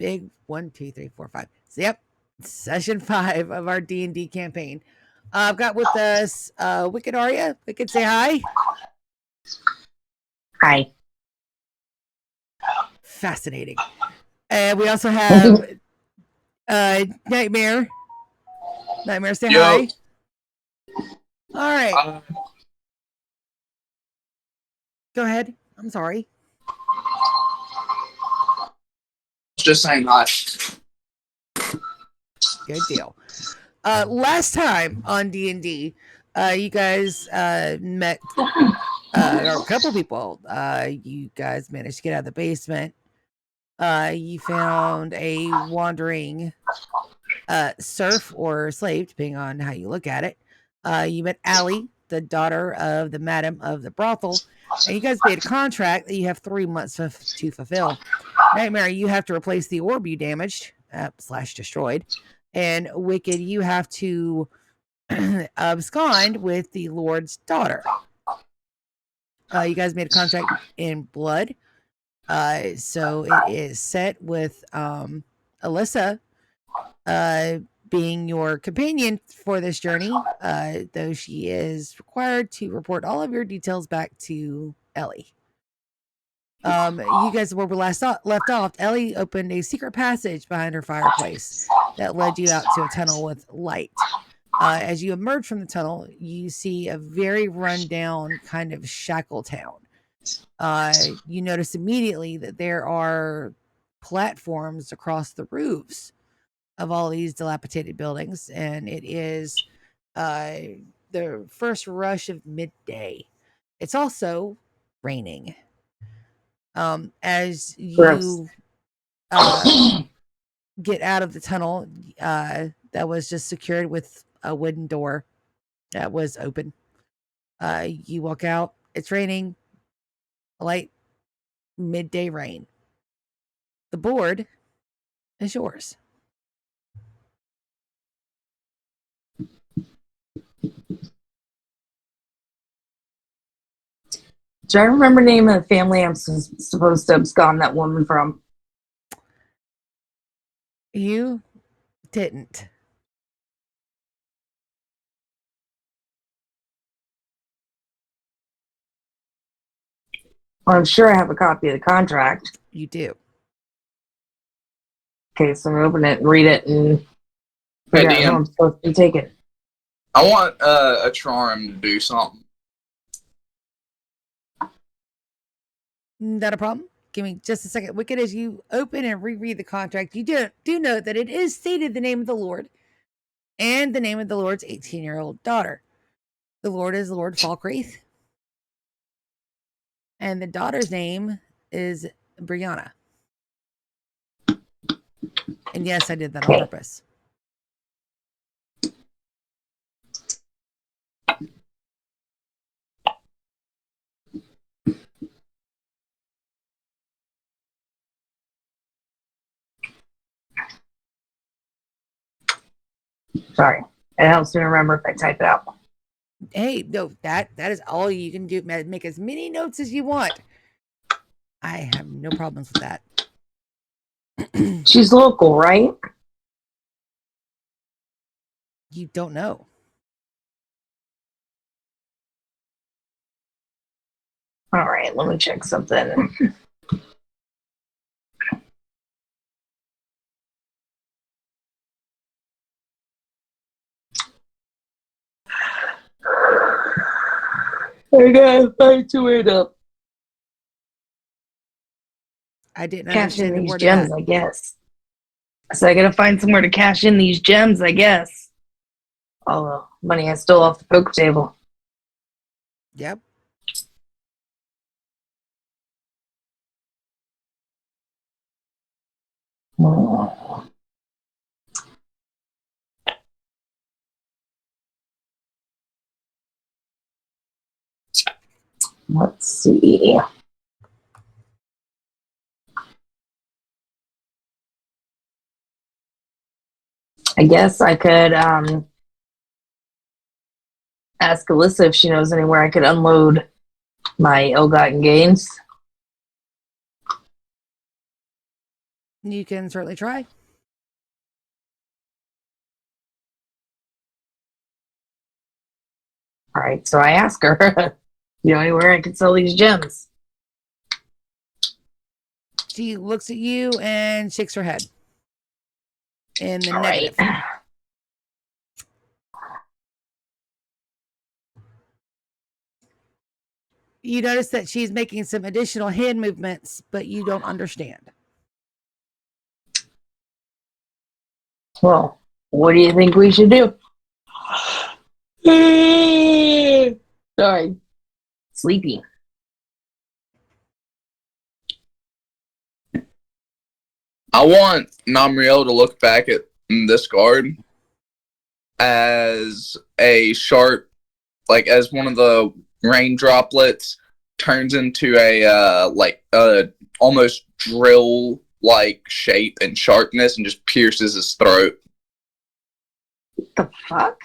big 1, 2, 3, 4, 5. So, yep, session 5 of our D&D campaign. I've got with us Wicked Arya. Wicked, say hi. Hi. Fascinating. And we also have Nightmare. Nightmare, say hi. All right. Go ahead. I'm sorry. Just saying hi. Good deal. Last time on D&D, you guys met a couple people. You guys managed to get out of the basement. You found a wandering serf or slave, depending on how you look at it. You met Allie, the daughter of the madam of the brothel, and you guys made a contract that you have 3 months to fulfill. Nightmare, you have to replace the orb you damaged / destroyed, and Wicked, you have to abscond with the Lord's daughter. You guys made a contract in blood, so it is set with Alyssa being your companion for this journey, though she is required to report all of your details back to Ellie. You guys were left off. Ellie opened a secret passage behind her fireplace that led you out to a tunnel with light. As you emerge from the tunnel, you see a very rundown kind of shackle town. You notice immediately that there are platforms across the roofs of all these dilapidated buildings, and it is the first rush of midday. It's also raining. As you get out of the tunnel that was just secured with a wooden door that was open, you walk out. It's raining, light midday rain. The board is yours. Do I remember the name of the family I'm supposed to abscond that woman from? You didn't. Well, I'm sure I have a copy of the contract. You do. Okay, so I open it and read it and figure out who I'm supposed to be taking. I want a charm to do something. Not a problem. Give me just a second. Wicked, as you open and reread the contract, you do note that it is stated the name of the Lord and the name of the Lord's 18-year-old daughter. The Lord is Lord Falkreath, and the daughter's name is Brianna. And yes, I did that on purpose. Sorry. It helps me remember if I type it out. Hey, no, that is all you can do. Make as many notes as you want. I have no problems with that. She's local, right? You don't know. All right, let me check something. I gotta find to it up. I didn't cash understand in the these word gems, of that. I guess. So I gotta find somewhere to cash in these gems, I guess. All the money I stole off the poker table. Yep. Oh. Let's see. I guess I could ask Alyssa if she knows anywhere I could unload my ill-gotten gains. You can certainly try. All right, so I ask her, you know anywhere I can sell these gems? She looks at you and shakes her head in the All negative. right. You notice that she's making some additional hand movements, but you don't understand. Well, what do you think we should do? Sorry. Sleepy. I want Namriel to look back at this guard as a sharp, like as one of the rain droplets turns into a almost drill like shape and sharpness and just pierces his throat. What the fuck?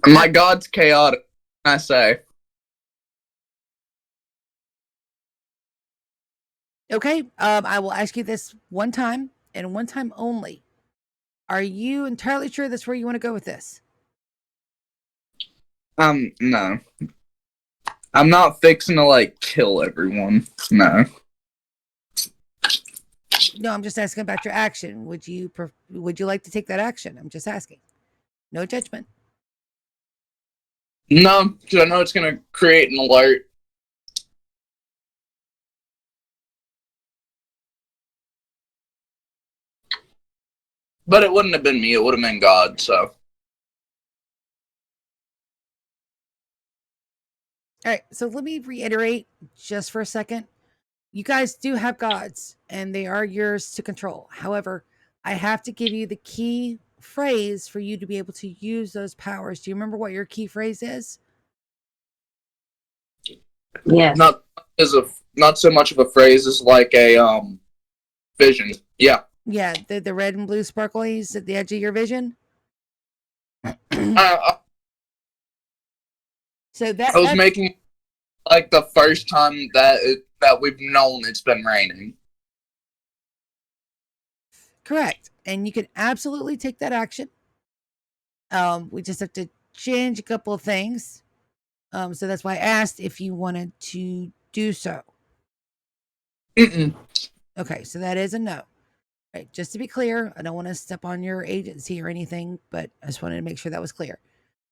My god's chaotic, I say. Okay, I will ask you this one time and one time only. Are you entirely sure that's where you want to go with this? No. I'm not fixing to, like, kill everyone. No. No, I'm just asking about your action. Would you like to take that action? I'm just asking. No judgment. No, because I know it's going to create an alert. But it wouldn't have been me. It would have been God, so. All right, so let me reiterate just for a second. You guys do have gods, and they are yours to control. However, I have to give you the key phrase for you to be able to use those powers. Do you remember what your key phrase is? Yes. Not so much of a phrase as like a vision. Yeah. Yeah, the red and blue sparklies at the edge of your vision. So I was making like the first time that we've known it's been raining. Correct. And you can absolutely take that action. We just have to change a couple of things. So that's why I asked if you wanted to do so. Mm-mm. Okay, so that is a no. Right, just to be clear, I don't want to step on your agency or anything, but I just wanted to make sure that was clear.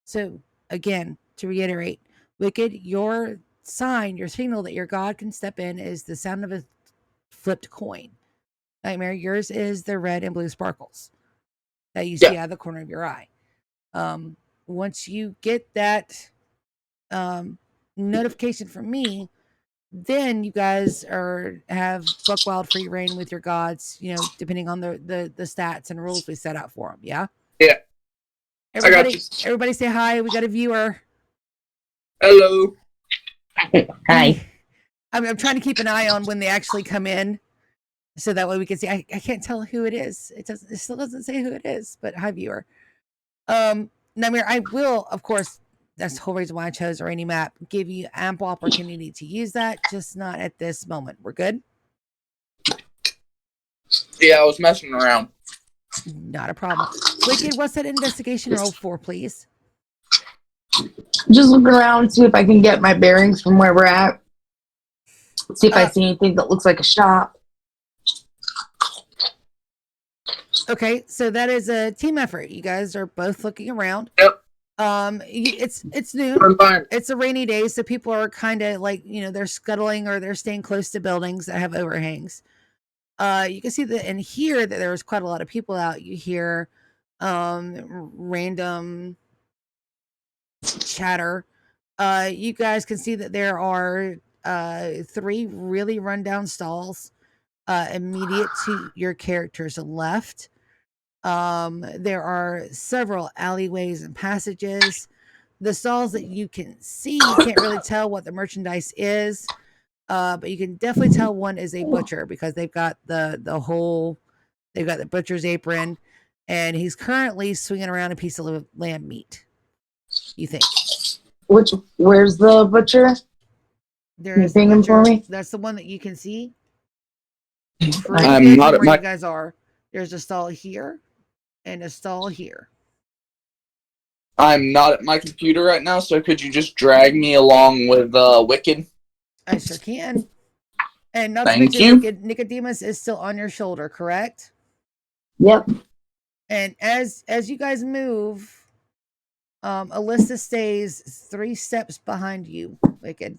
So again, to reiterate, Wicked, your sign, your signal that your god can step in is the sound of a flipped coin. Nightmare, yours is the red and blue sparkles that you see out of the corner of your eye. Once you get that notification from me, then you guys have Buck Wild Free Reign with your gods, depending on the stats and rules we set out for them. Yeah? Yeah. Everybody say hi. We got a viewer. Hello. Hi. I'm trying to keep an eye on when they actually come in, so that way we can see. I can't tell who it is. It still doesn't say who it is, but hi, viewer. Namir, I will, of course, that's the whole reason why I chose a rainy map, give you ample opportunity to use that, just not at this moment. We're good? Yeah, I was messing around. Not a problem. Wicked, what's that investigation roll for, please? Just looking around, see if I can get my bearings from where we're at. See if I see anything that looks like a shop. Okay, so that is a team effort. You guys are both looking around. Yep. It's noon. It's a rainy day, so people are kind of like, they're scuttling or they're staying close to buildings that have overhangs. You can see that and hear that there's quite a lot of people out. You hear random chatter. You guys can see that there are 3 really rundown stalls immediate to your character's left. There are several alleyways and passages. The stalls that you can see, you can't really tell what the merchandise is, but you can definitely tell one is a butcher because they've got they've got the butcher's apron, and he's currently swinging around a piece of lamb meat. You think? Where's the butcher? You There's the ping him for butcher. me? That's the one that you can see. I'm Further not from at where my you guys are, there's a stall here and a stall here. I'm not at my computer right now, so could you just drag me along with Wicked? I sure can. And not to Thank mention, you. Nicodemus is still on your shoulder, correct? Yep. And as you guys move, Alyssa stays 3 steps behind you. Wicked.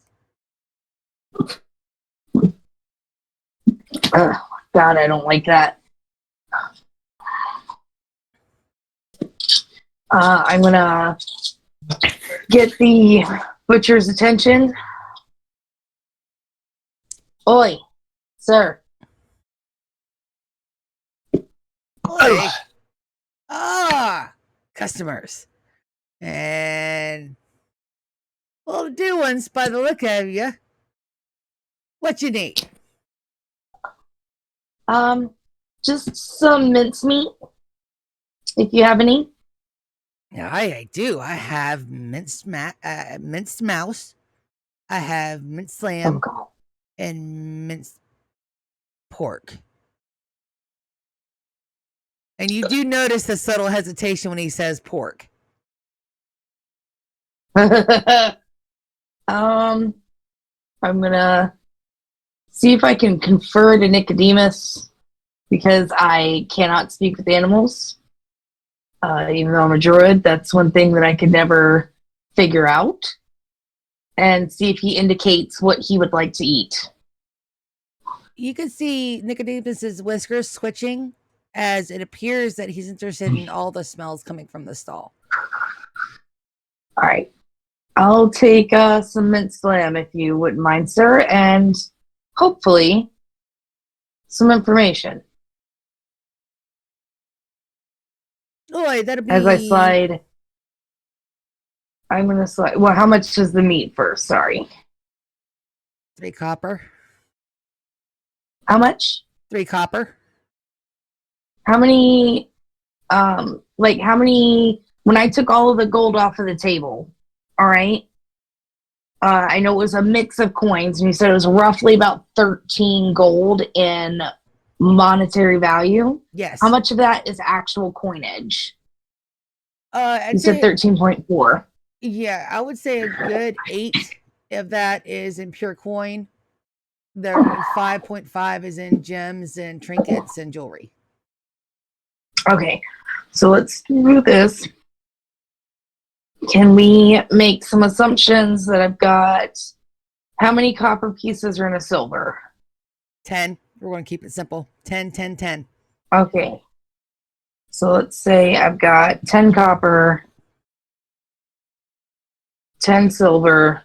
God, I don't like that. I'm gonna get the butcher's attention. Oi, sir. Oi. Ah, customers. And well, do ones by the look of you. What you need? Just some mincemeat, if you have any. Yeah, I do. I have minced mouse. I have minced Oh lamb God. and minced pork. And you do notice the subtle hesitation when he says pork. I'm gonna see if I can confer to Nicodemus because I cannot speak with animals. Even though I'm a druid, that's one thing that I could never figure out. And see if he indicates what he would like to eat. You can see Nicodemus's whiskers switching as it appears that he's interested in all the smells coming from the stall. All right. I'll take some minced lamb if you wouldn't mind, sir, and hopefully some information. Oh, that'll be As I slide, I'm going to slide. Well, how much is the meat first? Sorry. 3 copper. How much? 3 copper. How many, how many, when I took all of the gold off of the table, all right? I know it was a mix of coins, and you said it was roughly about 13 gold in monetary value. Yes. How much of that is actual coinage? I'd You said say 13.4. yeah, I would say a good 8 of that is in pure coin. The 5.5 is in gems and trinkets and jewelry. Okay, so let's do this. Can we make some assumptions that I've got how many copper pieces are in a silver? 10. We're going to keep it simple. 10, 10, 10. Okay. So let's say I've got 10 copper, 10 silver.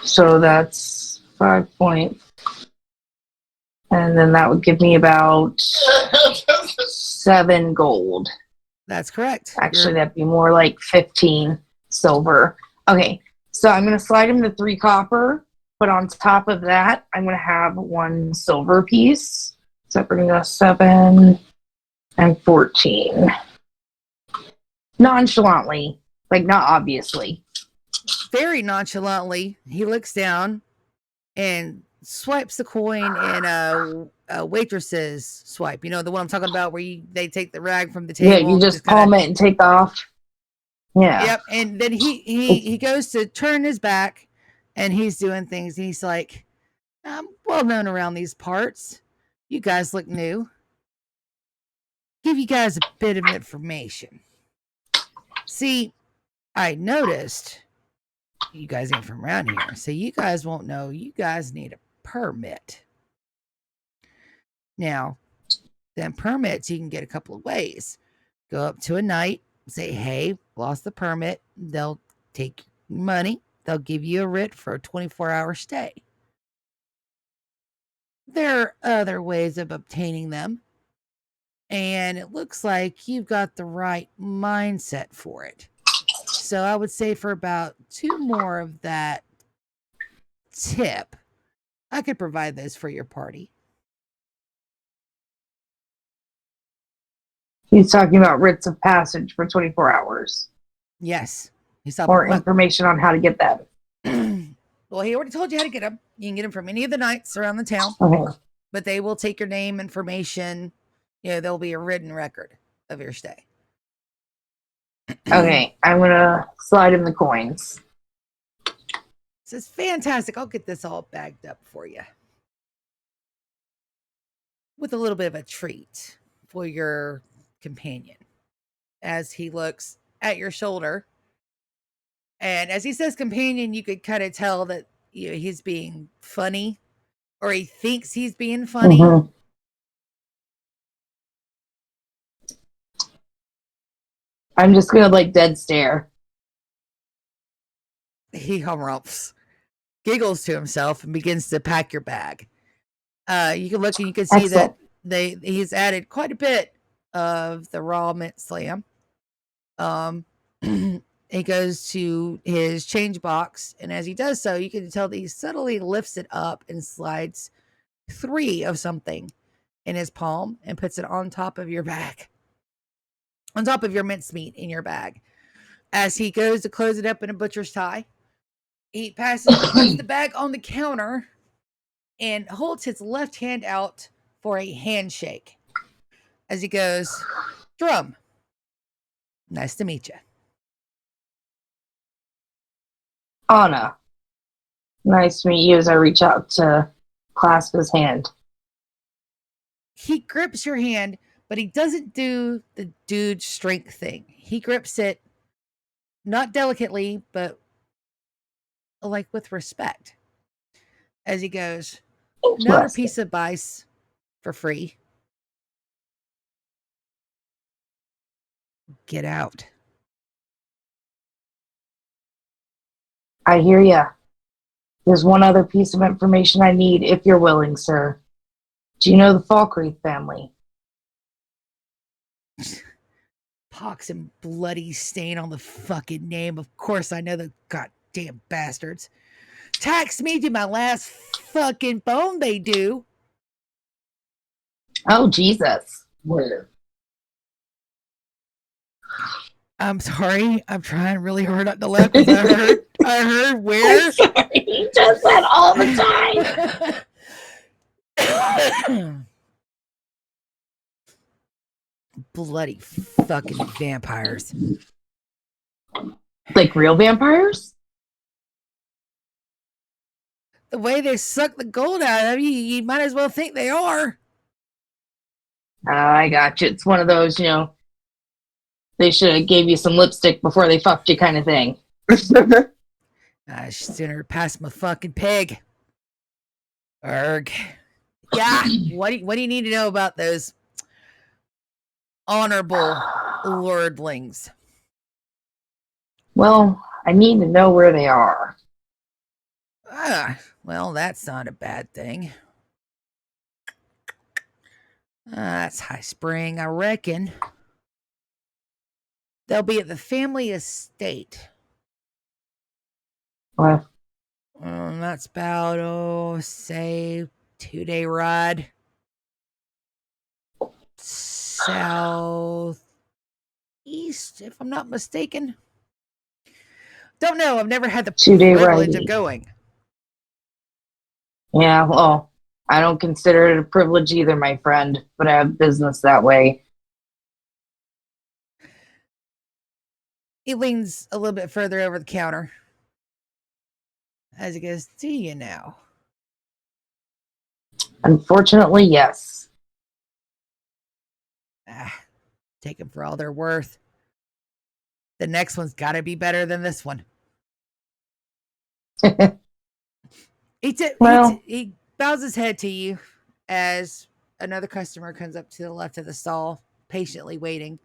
So that's 5 point. And then that would give me about 7 gold. That's correct. Actually, that'd be more like 15 silver. Okay, so I'm going to slide him to 3 copper, but on top of that, I'm going to have 1 silver piece. So that brings us 7 and 14. Nonchalantly, like not obviously. Very nonchalantly, he looks down and swipes the coin in a waitress's swipe. You know, the one I'm talking about where they take the rag from the Yeah, table. you just palm it and take off. Yeah. Yep. And then he goes to turn his back and he's doing things. And he's like, I'm well known around these parts. You guys look new. Give you guys a bit of information. See, I noticed you guys ain't from around here, so you guys won't know. You guys need a permit. Now, them permits you can get a couple of ways. Go up to a knight, say, hey, lost the permit. They'll take money. They'll give you a writ for a 24-hour stay. There are other ways of obtaining them. And it looks like you've got the right mindset for it. So I would say for about 2 more of that tip, I could provide those for your party. He's talking about writs of passage for 24 hours. Yes. He saw Or information on how to get that. Well, he already told you how to get them. You can get them from any of the knights around the town, Okay. but they will take your name, information. There'll be a written record of your stay. Okay, I'm gonna slide in the coins. This is fantastic. I'll get this all bagged up for you. With a little bit of a treat for your companion. As he looks at your shoulder. And as he says companion, you could kind of tell that he's being funny. Or he thinks he's being funny. Mm-hmm. I'm just gonna dead stare. He humrumph, giggles to himself, and begins to pack your bag. You can look and you can see Excellent. that he's added quite a bit of the raw mint slam. He goes to his change box, and as he does so, you can tell that he subtly lifts it up and slides 3 of something in his palm and puts it on top of your bag. On top of your mincemeat in your bag. As he goes to close it up in a butcher's tie, he puts the bag on the counter and holds his left hand out for a handshake. As he goes, Drum, nice to meet you. Anna, nice to meet you, as I reach out to clasp his hand. He grips your hand, but he doesn't do the dude strength thing. He grips it not delicately, but with respect. As he goes, another piece of advice for free. Get out. I hear ya. There's one other piece of information I need, if you're willing, sir. Do you know the Falkreath family? Pox and bloody stain on the fucking name. Of course I know the goddamn bastards. Tax me to my last fucking bone, they do. Oh, Jesus. Where? I'm sorry. I'm trying really hard not to laugh because I heard where. I'm sorry. He does that all the time. Bloody fucking vampires. Like real vampires? The way they suck the gold out of you, you might as well think they are. I got you. It's one of those, they should have gave you some lipstick before they fucked you kind of thing. I sooner pass my fucking pig. Erg. Yeah. What do you need to know about those honorable lordlings? Well, I need to know where they are. Well, that's not a bad thing. That's High Spring, I reckon. They'll be at the family estate. What? That's about, say, 2-day ride. Southeast, if I'm not mistaken. Don't know. I've never had the 2-day privilege ride. of going. Yeah, well, I don't consider it a privilege either, my friend, but I have business that way. He leans a little bit further over the counter as he goes, do you now? Unfortunately, yes. Take them for all they're worth. The next one's got to be better than this one. He bows his head to you as another customer comes up to the left of the stall, patiently waiting.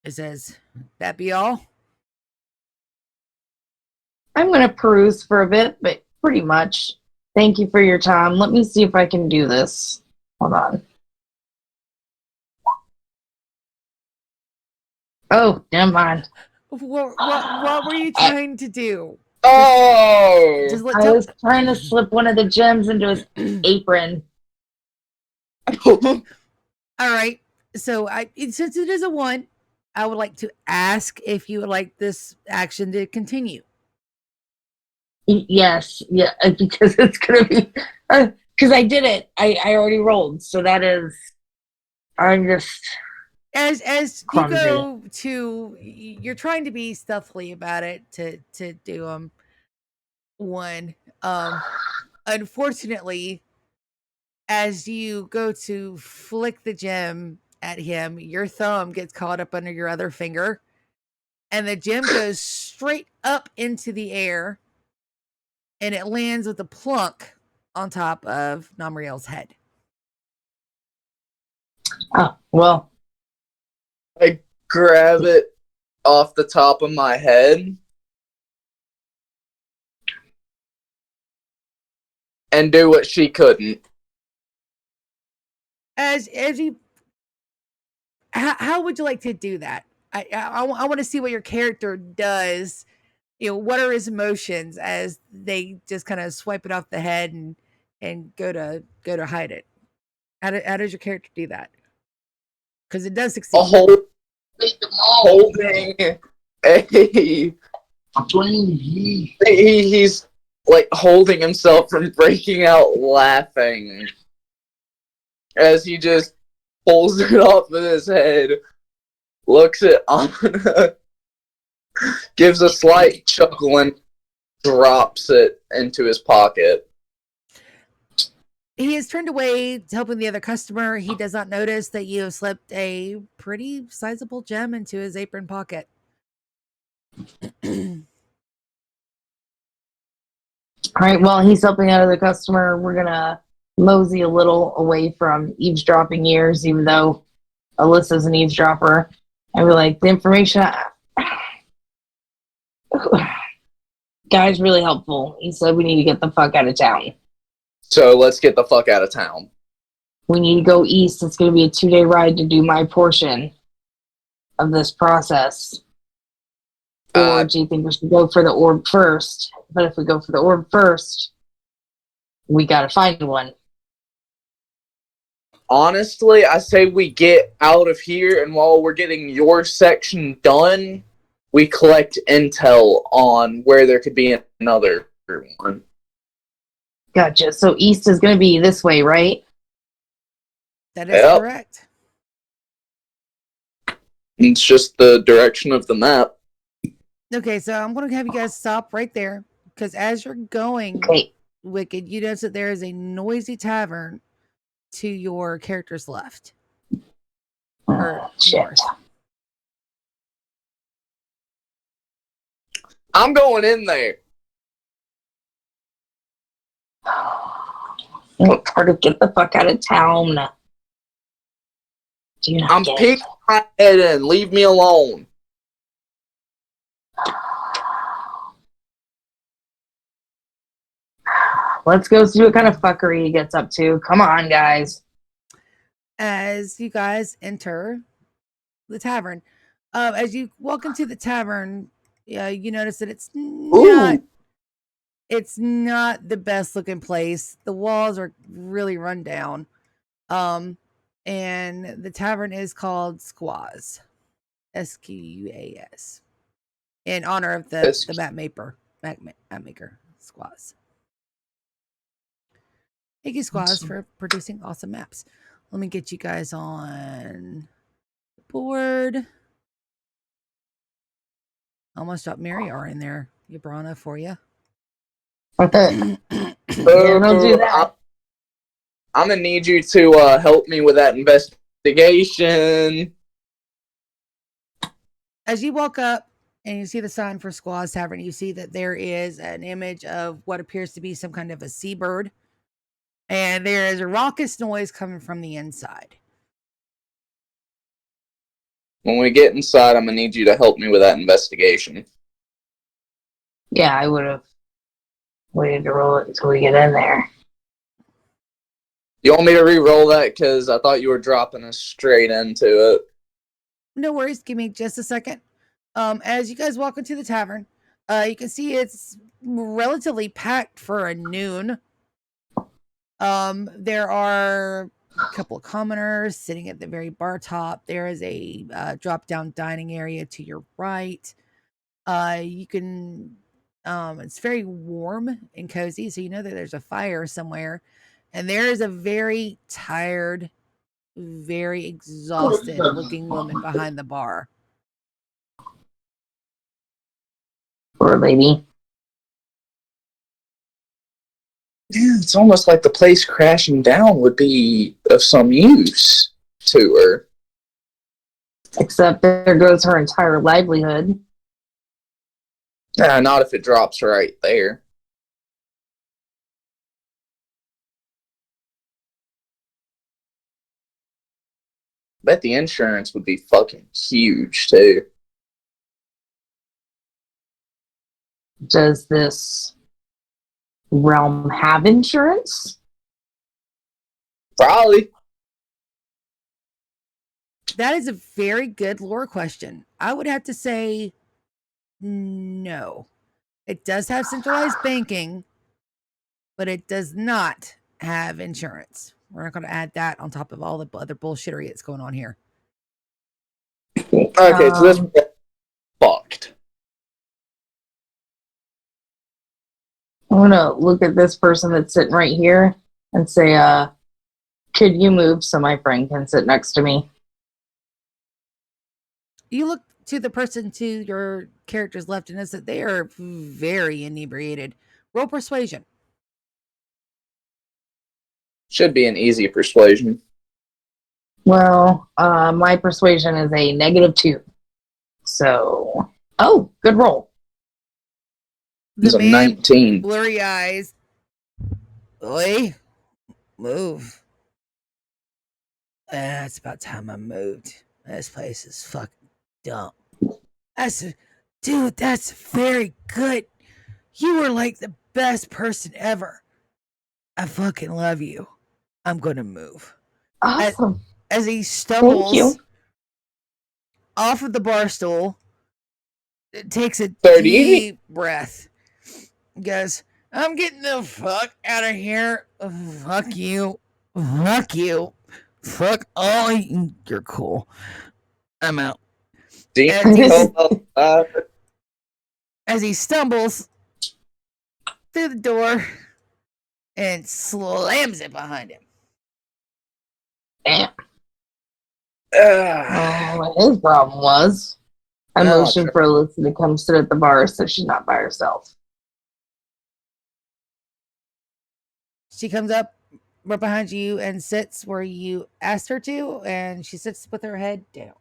It says, that be all? I'm going to peruse for a bit, but pretty much. Thank you for your time. Let me see if I can do this. Hold on. Oh, never mind. What were you trying to do? Oh! I was trying to slip one of the gems into his apron. All right. So since it is a 1, I would like to ask if you would like this action to continue. Yes, yeah, because it's gonna be because I did it. I already rolled, so that is. I'm just As you clumsy. go to, you're trying to be stealthily about it to do 1. Unfortunately, as you go to flick the gem at him, your thumb gets caught up under your other finger, and the gem goes straight up into the air, and it lands with a plunk on top of Namriel's head. Oh well, I grab it off the top of my head and do what she couldn't. As you, how would you like to do that? I want to see what your character does. What are his emotions as they just kind of swipe it off the head and go to hide it? How does your character do that? Because it does succeed. Holding a. He's like holding himself from breaking out laughing as he just pulls it off of his head, looks at Anna, gives a slight chuckle, and drops it into his pocket. He has turned away to helping the other customer. He does not notice that you have slipped a pretty sizable gem into his apron pocket. all right. Well, he's helping out the customer. We're gonna mosey a little away from eavesdropping ears, even though Alyssa's an eavesdropper. And we're like, the information. Guy's really helpful. He said we need to get the fuck out of town. So let's get the fuck out of town. We need to go east. It's going to be a 2-day ride to do my portion of this process. Or do you think we should go for the orb first? But if we go for the orb first, we got to find one. Honestly, I say we get out of here, and while we're getting your section done, we collect intel on where there could be another one. Gotcha. So east is going to be this way, right? That is correct. It's just the direction of the map. Okay, so I'm going to have you guys stop right there, because as you're going, Wicked, you notice that there is a noisy tavern to your character's left. Or shit. north. I'm going in there. Part of get the fuck out of town. I'm peeking my head in. Leave me alone. Let's go see what kind of fuckery he gets up to. Come on, guys. As you guys enter the tavern, as you walk into the tavern, you notice that it's not the best looking place. The walls are really run down. And the tavern is called Squaws. Squas. In honor of the map maker, Squaws. Thank you, Squaws, for producing awesome maps. Let me get you guys on the board. Almost dropped Mary R in there, Yabrana, for you. Don't do that. I'm gonna need you to help me with that investigation. As you walk up and you see the sign for Squaws Tavern, you see that there is an image of what appears to be some kind of a seabird. And there is a raucous noise coming from the inside. When we get inside, I'm gonna need you to help me with that investigation. Yeah, I would have waited to roll it until we get in there. You want me to re-roll that? Because I thought you were dropping us straight into it. No worries. Give me just a second. As you guys walk into the tavern, you can see it's relatively packed for a noon. There are a couple of commoners sitting at the very bar top. There is a drop down dining area to your right. You can, it's very warm and cozy, so you know that there's a fire somewhere. And there is a very tired, very exhausted looking woman behind the bar. Poor lady. Yeah, it's almost like the place crashing down would be of some use to her. Except there goes her entire livelihood. Nah, not if it drops right there. Bet the insurance would be fucking huge too. Does this realm have insurance? Probably. That is a very good lore question. I would have to say no. It does have centralized banking, but it does not have insurance. We're not going to add that on top of all the other bullshittery that's going on here. Okay, so this fucked. I'm gonna look at this person that's sitting right here and say, could you move so my friend can sit next to me? You look to the person to your character's left and notice that they are very inebriated. Roll persuasion. Should be an easy persuasion. Well, my persuasion is a -2. So, oh, good roll. It's The a man, 19. blurry eyes. Oi, move. It's about time I moved. This place is fucking dumb. Dude, that's very good. You were like the best person ever. I fucking love you. I'm gonna move. Awesome. As he Thank stumbles you. off of the bar stool, takes a 30. deep breath, goes, I'm getting the fuck out of here. Fuck you. Fuck you. Fuck all you. You're cool. I'm out. As he stumbles through the door and slams it behind him. Damn. What his problem was, I motioned for Alyssa to come sit at the bar so she's not by herself. She comes up right behind you and sits where you asked her to, and she sits with her head down.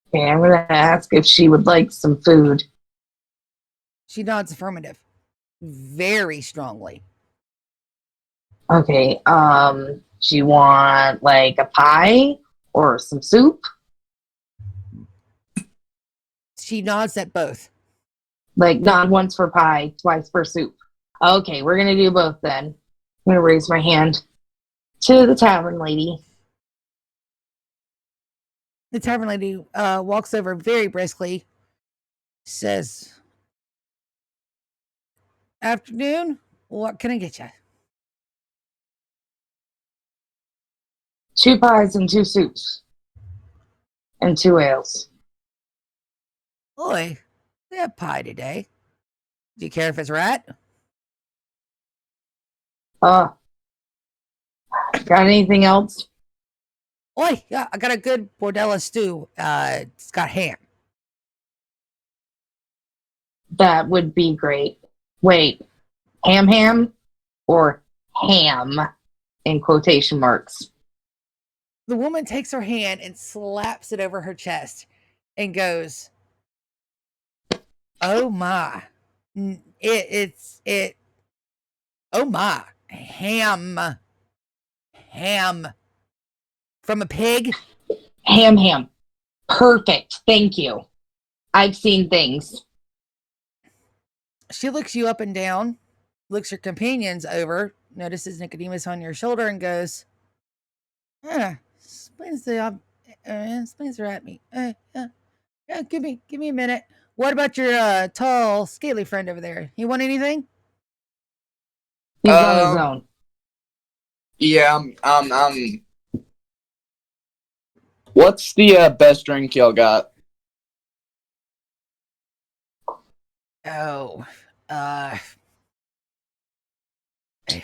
Okay, I'm gonna ask if she would like some food. She nods affirmative, very strongly. Okay, do you want like a pie or some soup? She nods at both. Like not once for pie, twice for soup. Okay, we're gonna do both then. I'm gonna raise my hand to the tavern lady. The tavern lady walks over very briskly, says, Afternoon, what can I get you? 2 pies and 2 soups. And 2 ales. Oi, we have pie today. Do you care if it's rat? Got anything else? Oi, yeah, I got a good bordella stew. It's got ham. That would be great. Wait, ham or ham in quotation marks? The woman takes her hand and slaps it over her chest and goes, oh my. Oh my. Ham. From a pig? Ham. Perfect. Thank you. I've seen things. She looks you up and down, looks your companions over, notices Nicodemus on your shoulder, and goes, explains the rat meat. Yeah, give me a minute. What about your tall, scaly friend over there? You want anything? He's on his own. Yeah, what's the best drink y'all got? Oh, uh, I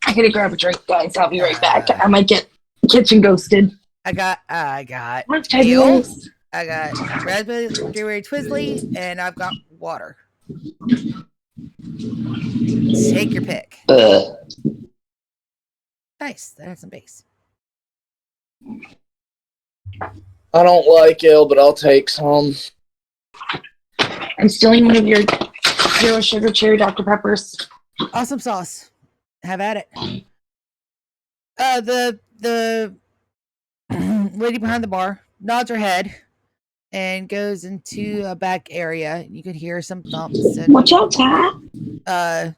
gotta grab a drink, guys. I'll be right back. I might get kitchen ghosted. I got What ale. Tiberius? I got raspberry twizzly, and I've got water. Take your pick. Nice. That has some base. I don't like ale, but I'll take some. I'm stealing one of your zero sugar cherry Dr. Peppers. Awesome sauce. Have at it. The lady behind the bar nods her head and goes into a back area. You could hear some thumps and Watch out, Ty.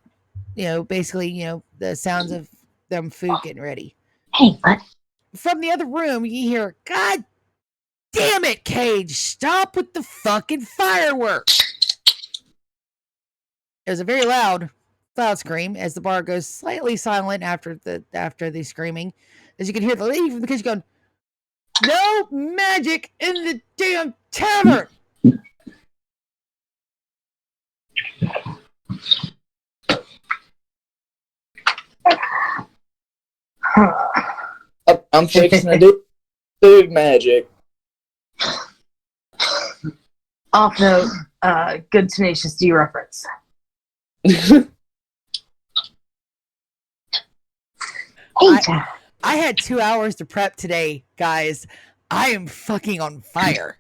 basically, the sounds of them food getting ready. Hey, what? From the other room, you hear, "God damn it, Cage! Stop with the fucking fireworks!" It was a very loud scream as the bar goes slightly silent after the screaming, as you can hear the lady from the kitchen going, "No magic in the damn tavern!" I'm fixing to do food magic. Off note, good Tenacious D reference. I had 2 hours to prep today, guys. I am fucking on fire.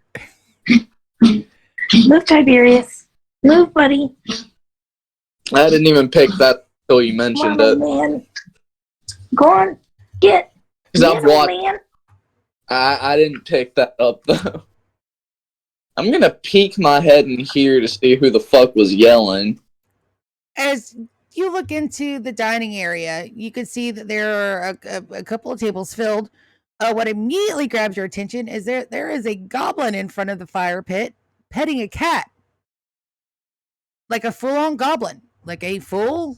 Move, Tiberius. Move, buddy. I didn't even pick that until you mentioned Come on, it. man. Go on. Get. Because I've watched. Man. I didn't pick that up though. I'm gonna peek my head in here to see who the fuck was yelling. As you look into the dining area, you can see that there are a couple of tables filled. What immediately grabs your attention is there is a goblin in front of the fire pit petting a cat. Like a full-on goblin. Like a full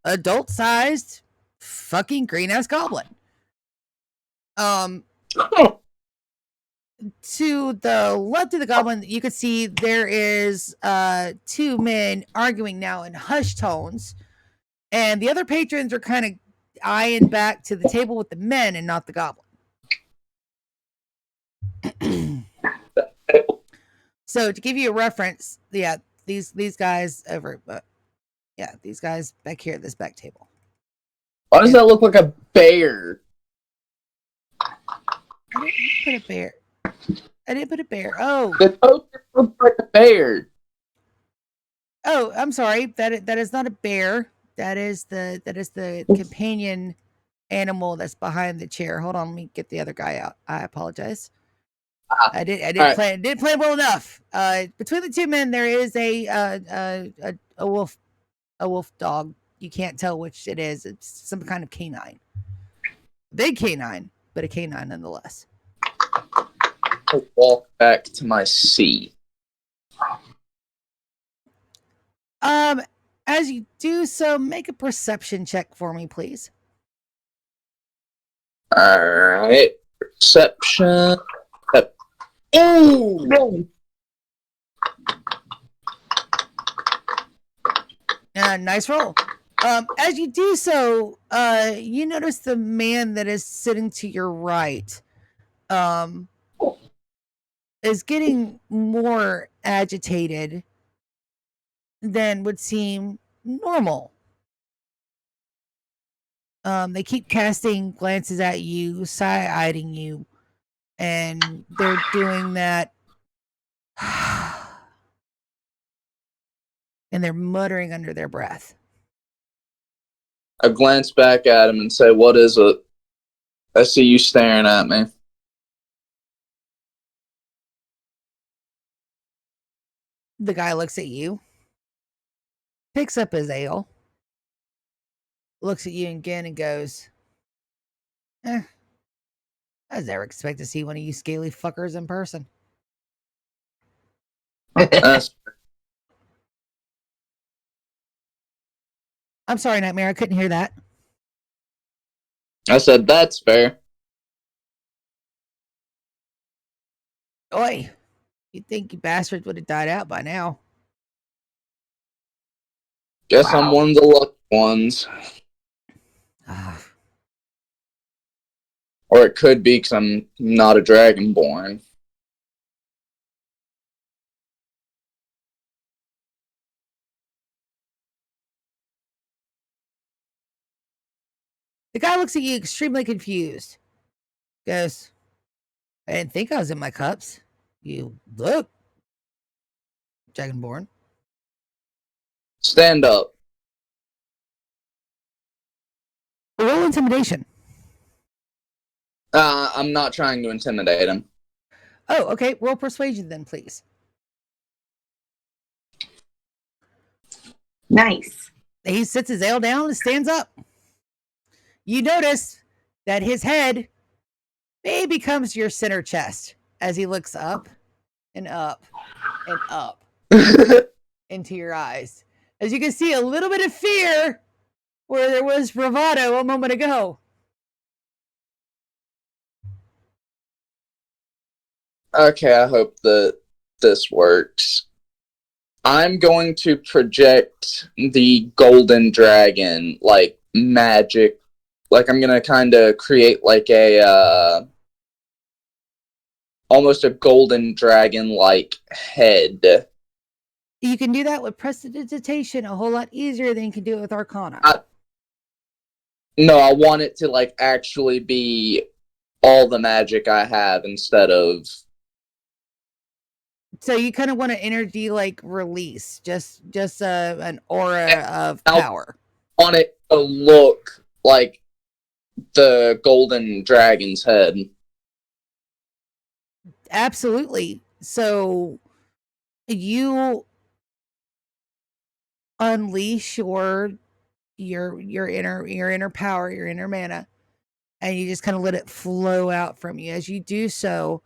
adult-sized fucking green-ass goblin. To the left of the goblin, you can see there is 2 men arguing now in hushed tones, and the other patrons are kind of eyeing back to the table with the men and not the goblin. So to give you a reference, yeah, these guys over, these guys back here at this back table. Why does that look like a bear? I didn't put a bear. Oh, The poster looks like a bear. Oh, I'm sorry. That is not a bear. That is the companion animal that's behind the chair. Hold on, let me get the other guy out. I apologize. I didn't plan well enough. Between the 2 men, there is a wolf dog. You can't tell which it is. It's some kind of canine, big canine, but a canine nonetheless. I'll walk back to my seat. As you do so, make a perception check for me, please. Alright. Perception. Oh! Really? Nice roll. As you do so, you notice the man that is sitting to your right is getting more agitated than would seem normal. They keep casting glances at you, side-eyeing you, and they're doing that. And they're muttering under their breath. I glance back at him and say, "What is it? I see you staring at me." The guy looks at you, picks up his ale, looks at you again and goes, I was never expect to see one of you scaly fuckers in person. That's, I'm sorry, Nightmare. I couldn't hear that. I said that's fair. Oi, you'd think you bastards would have died out by now. Guess I'm one of the lucky ones. Ah, Or it could be because I'm not a dragonborn. the guy looks at you extremely confused. Goes, I didn't think I was in my cups. You look dragonborn. Stand up. Roll intimidation. I'm not trying to intimidate him. Oh, okay. Roll persuasion then, please. Nice. He sits his ale down and stands up. You notice that his head maybe comes to your center chest as he looks up and up and up into your eyes. As you can see, a little bit of fear where there was bravado a moment ago. Okay, I hope that this works. I'm going to project the golden dragon, like magic. Like I'm gonna kind of create like a almost a golden dragon like head. You can do that with prestidigitation a whole lot easier than you can do it with Arcana. No, I want it to like actually be all the magic I have instead of. So you kind of want to energy like release, just an aura of I power. want it to look like the golden dragon's head. Absolutely. So you unleash your inner power, your inner mana, and you just kind of let it flow out from you. As you do so,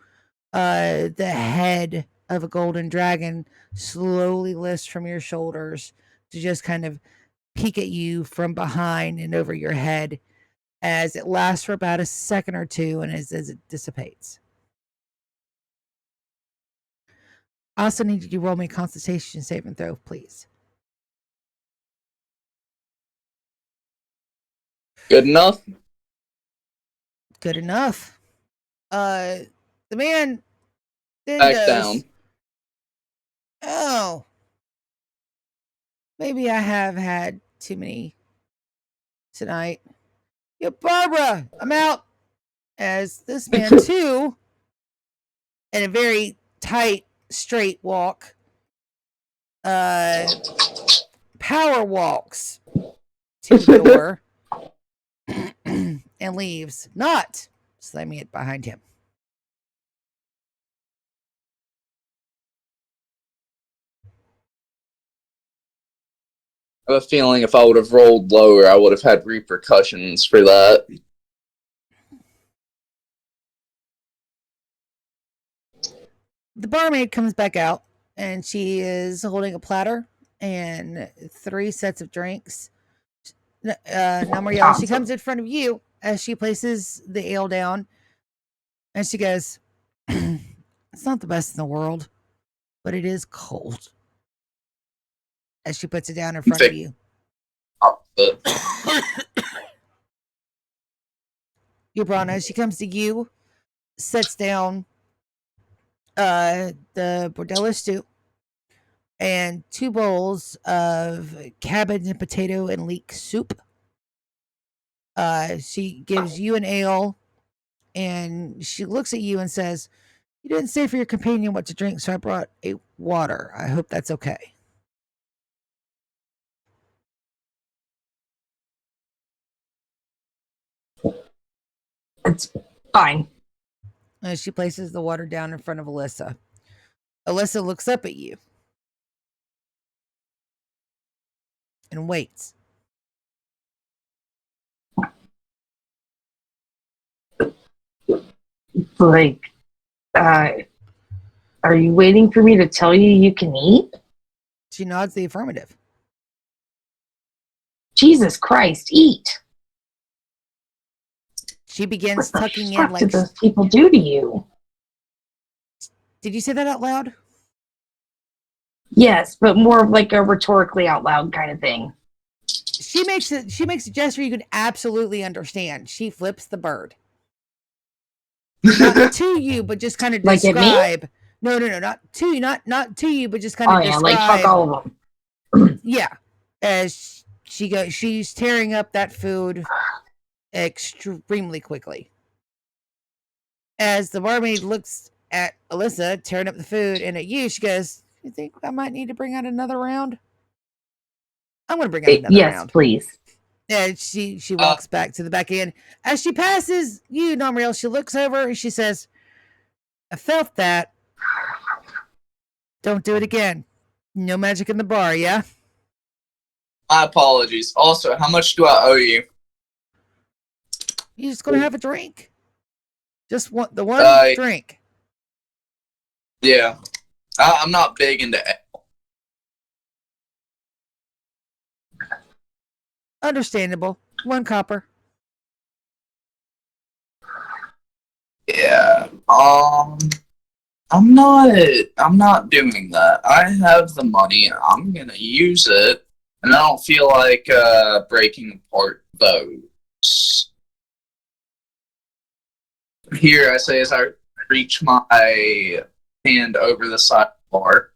the head of a golden dragon slowly lifts from your shoulders to just kind of peek at you from behind and over your head as it lasts for about a second or two and as it dissipates. I also need you to roll me a Constitution saving throw, please. Good enough? Good enough. The man then Back goes, down. oh, maybe I have had too many tonight. Yeah, Barbara, I'm out. As this man, too, in a very tight, straight walk, power walks to the door and leaves, not slamming it behind him. I have a feeling if I would have rolled lower, I would have had repercussions for that. The barmaid comes back out and she is holding a platter and 3 sets of drinks. No more yelling. She comes in front of you as she places the ale down and she goes, it's not the best in the world, but it is cold. As she puts it down in front of you. Ubrana, as she comes to you, sets down the bordello stew and 2 bowls of cabbage and potato and leek soup. She gives you an ale and she looks at you and says, you didn't say for your companion what to drink, so I brought a water. I hope that's okay. It's fine. As she places the water down in front of Alyssa. Alyssa looks up at you and waits. Like, Are you waiting for me to tell you you can eat? She nods the affirmative. Jesus Christ, eat! She begins What tucking the in fuck like. did those people do to you? Did you say that out loud? Yes, but more of like a rhetorically out loud kind of thing. She makes a gesture you can absolutely understand. She flips the bird. Not to you, but just kind of Like at me? describe. No, not to you, not to you, but just kind of Oh yeah, describe. like fuck all of them. Yeah, as she's tearing up that food extremely quickly. As the barmaid looks at Alyssa tearing up the food and at you, she goes, "You think I might need to bring out another round? I'm going to bring out another Yes, round." please. And she walks back to the back end. As she passes you, Nomriel, she looks over and she says, "I felt that. Don't do it again. No magic in the bar, yeah?" My apologies. Also, how much do I owe you? You're just going to have a drink. Just one drink. Yeah. I'm not big into ale. Understandable. 1 copper. Yeah. I'm not doing that. I have the money. I'm gonna use it, and I don't feel like breaking apart those. Here, I say as I reach my hand over the sidebar,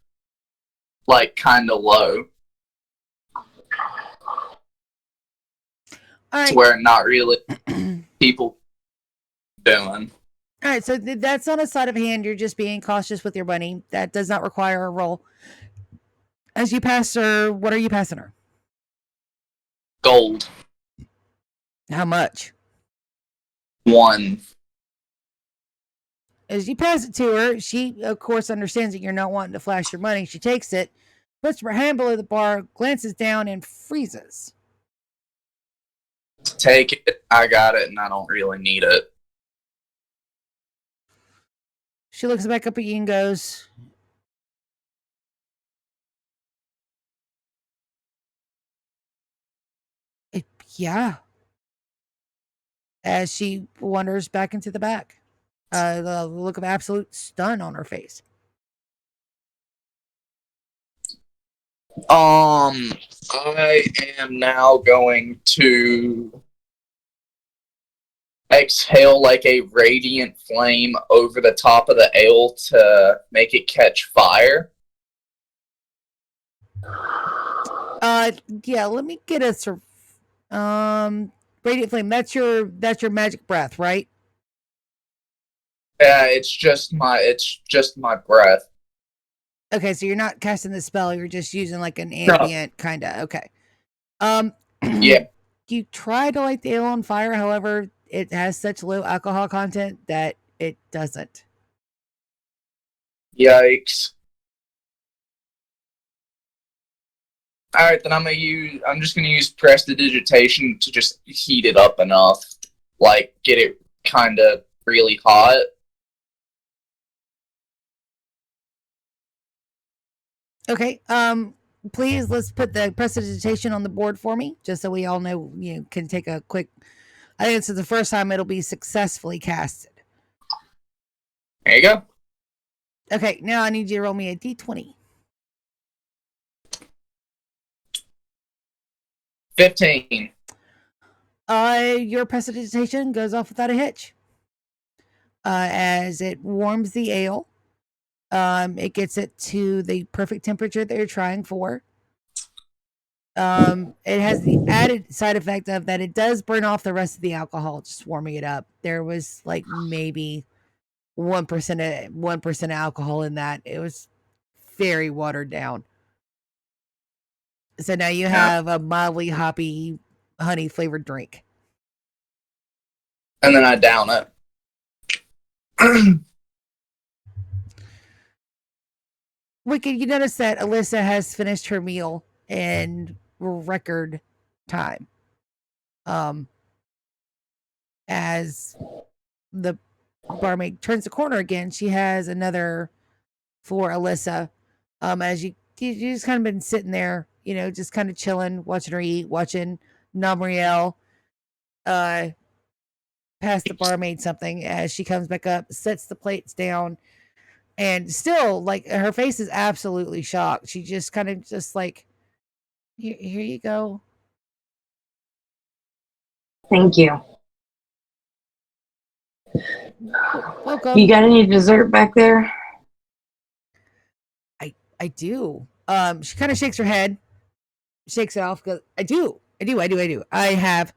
like kind of low, All to right. where not really people doing. All right, so that's on a side of hand. You're just being cautious with your money. That does not require a roll. As you pass her, what are you passing her? Gold. How much? 1. As you pass it to her, she, of course, understands that you're not wanting to flash your money. She takes it, puts her hand below the bar, glances down, and freezes. Take it. I got it, and I don't really need it. She looks back up at you and goes, "Yeah." As she wanders back into the back, the look of absolute stun on her face. I am now going to exhale like a radiant flame over the top of the ale to make it catch fire. Yeah, let me get radiant flame. That's your magic breath, right? Yeah, it's just my breath. Okay, so you're not casting the spell, you're just using like an No. ambient kind of. Okay. Yeah. You try to light the ale on fire, however, it has such low alcohol content that it doesn't. Yikes. Alright, then I'm just gonna use prestidigitation to just heat it up enough. Like get it kinda really hot. Okay. Please let's put the prestidigitation on the board for me, just so we all know you can take a quick. I think this is the first time it'll be successfully casted. There you go. Okay, now I need you to roll me a d20. 15. Your prestidigitation goes off without a hitch. As it warms the ale, it gets it to the perfect temperature that you're trying for. It has the added side effect of that it does burn off the rest of the alcohol, just warming it up. There was like maybe 1% alcohol in that. It was very watered down. So now you have a mildly hoppy honey flavored drink. And then I down it. Wicked, you notice that Alyssa has finished her meal in record time. As the barmaid turns the corner again, she has another for Alyssa. As you just kind of been sitting there, just kind of chilling, watching her eat, watching Namriel pass the barmaid something as she comes back up, sets the plates down, and still, like, her face is absolutely shocked. She just kind of just like, here you go. Thank you. Welcome. You got any dessert back there? I do. She kind of shakes her head, shakes it off. Because I do. I have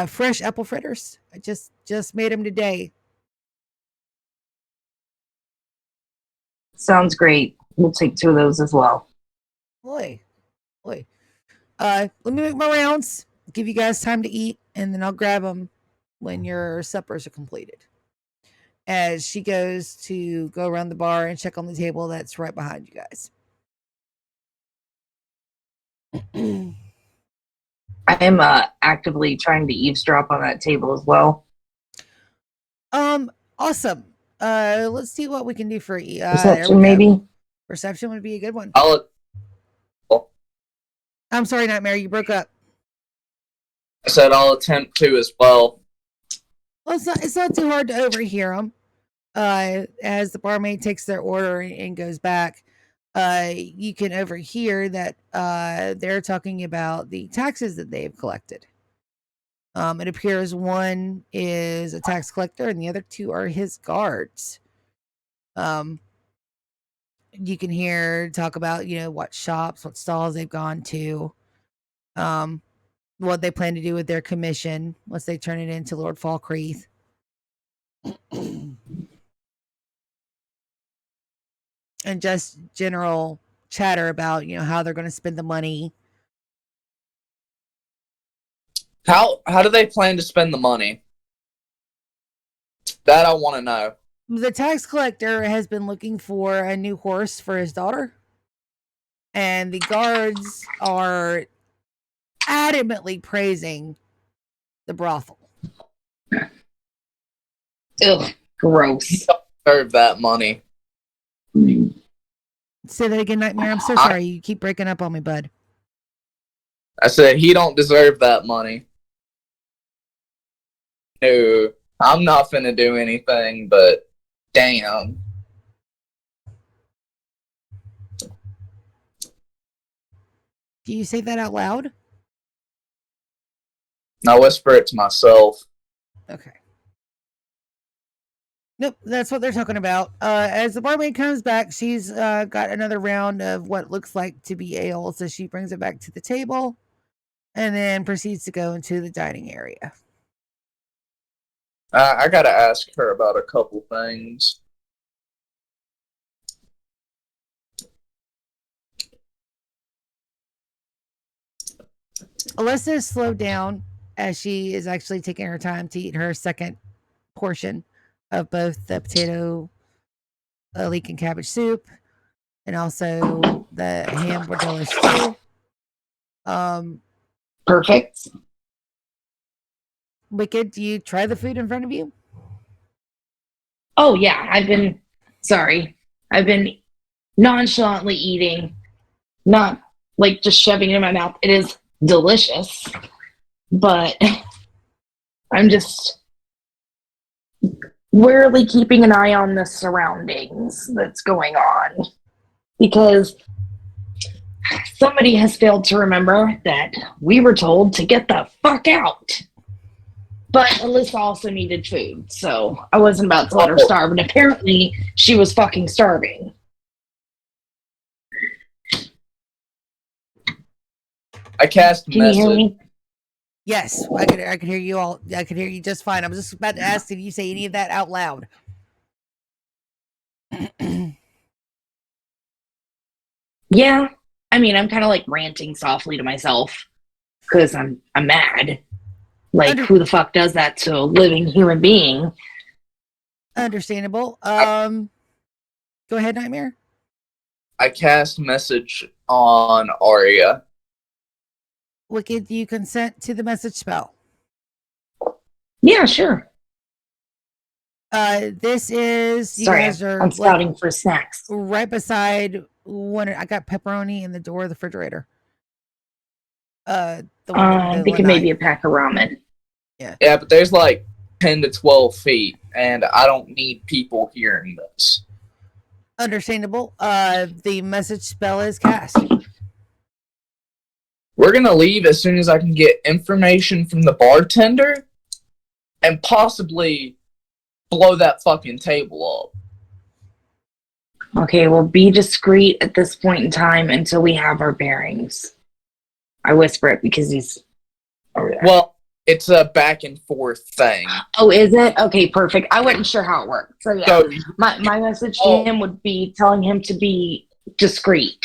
fresh apple fritters. I just made them today. Sounds great. We'll take 2 of those as well. Boy. Let me make my rounds. Give you guys time to eat, and then I'll grab them when your suppers are completed. As she goes to go around the bar and check on the table that's right behind you guys. I am actively trying to eavesdrop on that table as well. Awesome. Let's see what we can do for Perception, maybe? Perception would be a good one. I'm sorry, Nightmare, you broke up. I said I'll attempt to as well. Well, it's not too hard to overhear them. As the barmaid takes their order and goes back, you can overhear that they're talking about the taxes that they've collected. It appears one is a tax collector and the other 2 are his guards. You can hear talk about, what shops, what stalls they've gone to, what they plan to do with their commission once they turn it into Lord Falkreath. And just general chatter about, how they're going to spend the money. How do they plan to spend the money? That I want to know. The tax collector has been looking for a new horse for his daughter. And the guards are adamantly praising the brothel. Ugh, gross. Deserve that money. Say that again, Nightmare. I'm so sorry. You keep breaking up on me, bud. I said he don't deserve that money. No, I'm not finna do anything, but damn. Do you say that out loud? I whisper it to myself. Okay. Nope, that's what they're talking about. As the barmaid comes back, she's got another round of what looks like to be ale, so she brings it back to the table and then proceeds to go into the dining area. I gotta ask her about a couple things. Alyssa is slowed down as she is actually taking her time to eat her second portion of both the potato leek and cabbage soup and also the ham bordello stew. Perfect. Wicked, do you try the food in front of you? Oh, yeah. I've been nonchalantly eating, not like just shoving it in my mouth. It is delicious, but I'm just warily keeping an eye on the surroundings that's going on because somebody has failed to remember that we were told to get the fuck out. But Alyssa also needed food, so I wasn't about to let her starve, and apparently she was fucking starving. I cast Can message. you hear me? Yes, I could hear you all. I could hear you just fine. I was just about to ask if you say any of that out loud. Yeah, I mean, I'm kind of like ranting softly to myself because I'm mad. Like, who the fuck does that to a living human being? Understandable. Go ahead, Nightmare. I cast message on Arya. Wicked, do you consent to the message spell? Yeah, sure. This is you Sorry, guys are I'm scouting for snacks. right beside one. I got pepperoni in the door of the refrigerator. I'm thinking maybe a pack of ramen. Yeah, but there's like 10 to 12 feet, and I don't need people hearing this. Understandable. The message spell is cast. We're gonna leave as soon as I can get information from the bartender, and possibly blow that fucking table up. Okay, well, be discreet at this point in time until we have our bearings. I whisper it because he's over there. Well, it's a back and forth thing. Oh, is it? Okay, perfect. I wasn't sure how it worked. So, yeah, So, my message to him would be telling him to be discreet.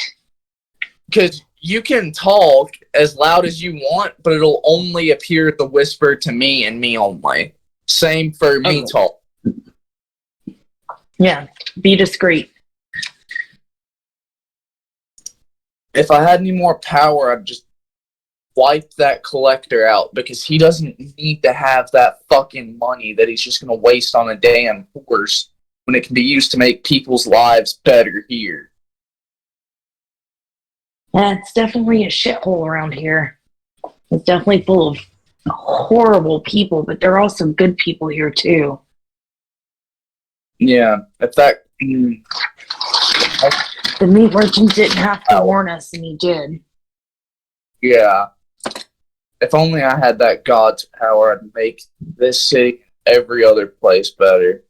because you can talk as loud as you want, but it'll only appear the whisper to me and me only. Same for me talk. Yeah, be discreet. If I had any more power, I'd just wipe that collector out, because he doesn't need to have that fucking money that he's just going to waste on a damn horse when it can be used to make people's lives better here. Yeah, it's definitely a shithole around here. It's definitely full of horrible people, but there are also good people here, too. Yeah, if that... The meat merchant didn't have to warn us, and he did. Yeah. If only I had that God's power, I'd make this city, every other place better.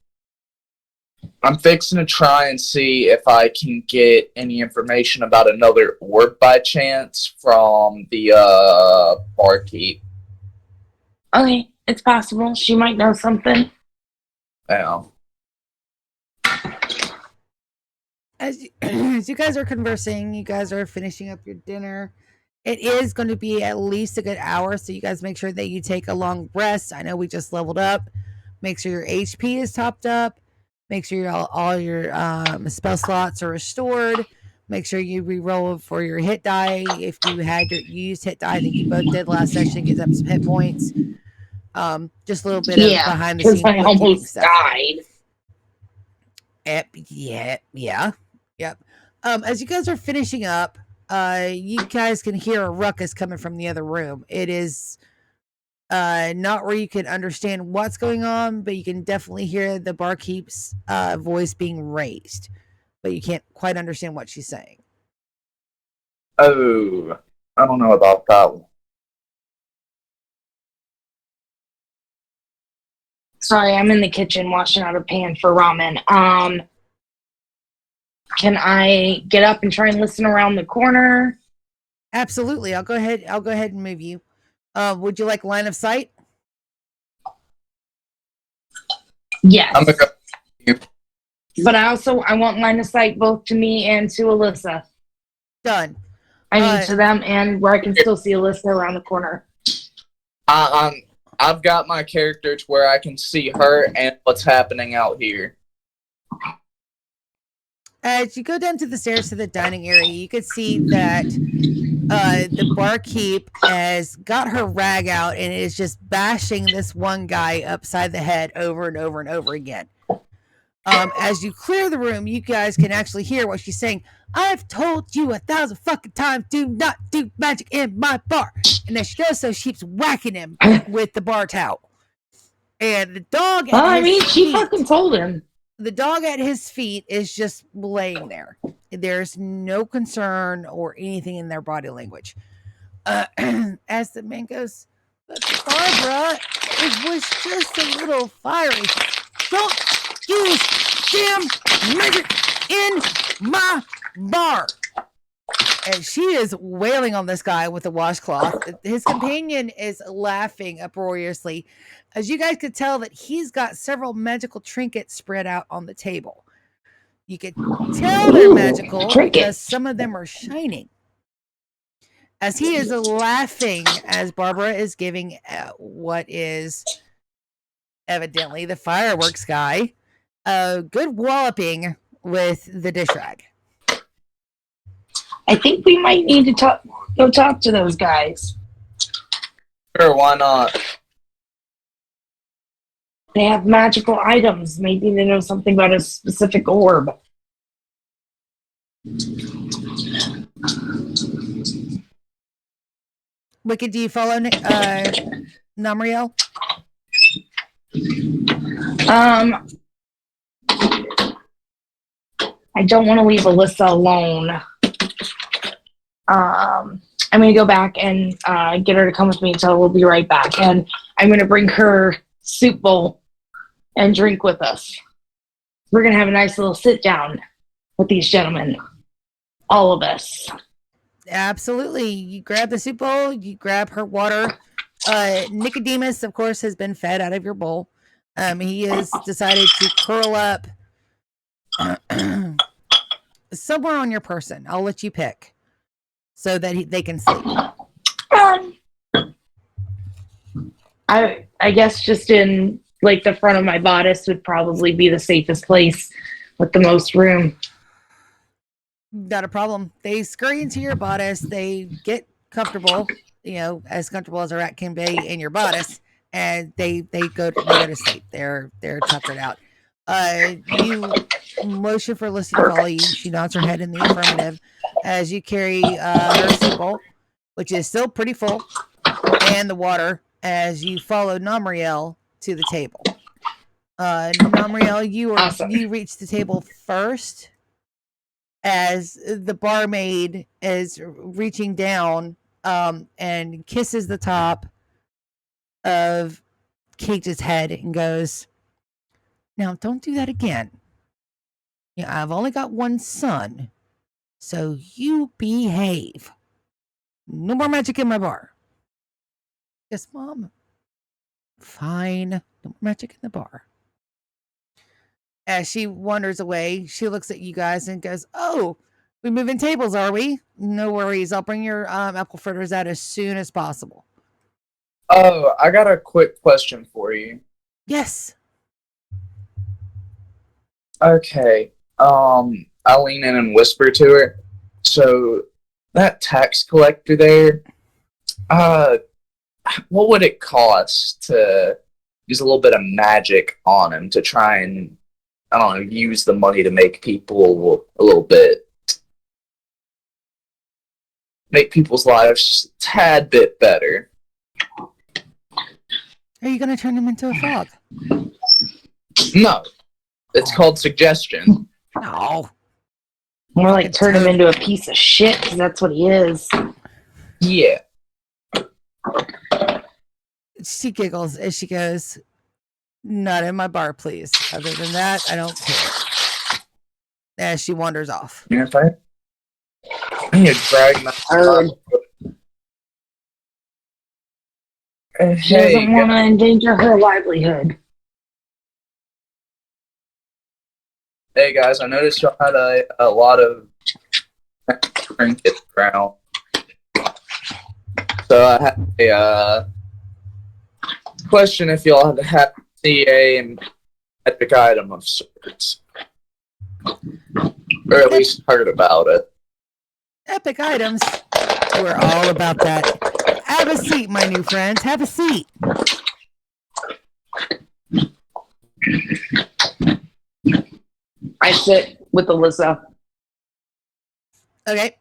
I'm fixing to try and see if I can get any information about another orb by chance from the barkeep. Okay, it's possible. She might know something. Yeah. As you guys are conversing, you guys are finishing up your dinner. It is going to be at least a good hour, so you guys make sure that you take a long rest. I know we just leveled up. Make sure your HP is topped up. Make sure all your spell slots are restored. Make sure you re-roll for your hit die. If you had your used hit die, I think you both did last session, get up some hit points. Just a little bit of behind the scenes I almost died. Yep. As you guys are finishing up, you guys can hear a ruckus coming from the other room. It is not where you can understand what's going on, but you can definitely hear the barkeep's voice being raised, but you can't quite understand what she's saying. Oh, I don't know about that one. Sorry, I'm in the kitchen washing out a pan for ramen. Can I get up and try and listen around the corner? Absolutely. I'll go ahead and move you. Would you like line of sight? Yes. I'm gonna go. But I want line of sight both to me and to Alyssa. Done. I mean to them, and where I can still see Alyssa around the corner. I've got my character to where I can see her and what's happening out here. As you go down to the stairs to the dining area, you could see that the barkeep has got her rag out and is just bashing this one guy upside the head over and over and over again. As you clear the room, you guys can actually hear what she's saying. I've told you 1,000 fucking times, do not do magic in my bar. And as she does so, she keeps whacking him with the bar towel. And the dog she fucking told him. The dog at his feet is just laying there. There's no concern or anything in their body language. As the man goes, but Barbara, it was just a little fiery. Don't use damn magic in my bar. And she is wailing on this guy with a washcloth. His companion is laughing uproariously. As you guys could tell that he's got several magical trinkets spread out on the table. You could tell they're magical because some of them are shining. As he is laughing, as Barbara is giving what is evidently the fireworks guy a good walloping with the dish rag. I think we might need to go talk to those guys. Sure, why not? They have magical items. Maybe they know something about a specific orb. Wicked, do you follow Namriel? I don't want to leave Alyssa alone. I'm going to go back and get her to come with me, so we'll be right back. And I'm going to bring her soup bowl and drink with us. We're going to have a nice little sit down with these gentlemen. All of us. Absolutely. You grab the soup bowl, you grab her water. Nicodemus, of course, has been fed out of your bowl. He has decided to curl up somewhere on your person. I'll let you pick so that they can sleep. I guess just in like the front of my bodice would probably be the safest place with the most room. Not a problem. They scurry into your bodice. They get comfortable, as comfortable as a rat can be in your bodice, and they go to sleep. They're tuckered out. You motion for Alyssa to follow you. She nods her head in the affirmative as you carry her soup bowl, which is still pretty full, and the water as you follow Namriel to the table. Namriel, you reach the table first as the barmaid is reaching down and kisses the top of Cage's head and goes, "Now, don't do that again. I've only got one son, so you behave. No more magic in my bar." "Yes, Mom." "Fine. No more magic in the bar." As she wanders away, she looks at you guys and goes, "Oh, we moving tables, are we? No worries. I'll bring your apple fritters out as soon as possible." Oh, I got a quick question for you. "Yes." Okay. I lean in and whisper to her. So, that tax collector there, what would it cost to use a little bit of magic on him to try and, I don't know, use the money to make people a little bit, make people's lives a tad bit better? Are you going to turn him into a frog? No. It's called suggestion. No. More like turn him into a piece of shit, because that's what he is. Yeah. She giggles as she goes, "Not in my bar, please. Other than that, I don't care." As she wanders off. Yeah, I need to drag my She doesn't want to endanger her livelihood. Hey guys, I noticed y'all had a lot of trinkets around. So I had a question if y'all had an epic item of sorts. Or at least heard about it. Epic items. We're all about that. Have a seat, my new friends. Have a seat. I sit with Alyssa. Okay.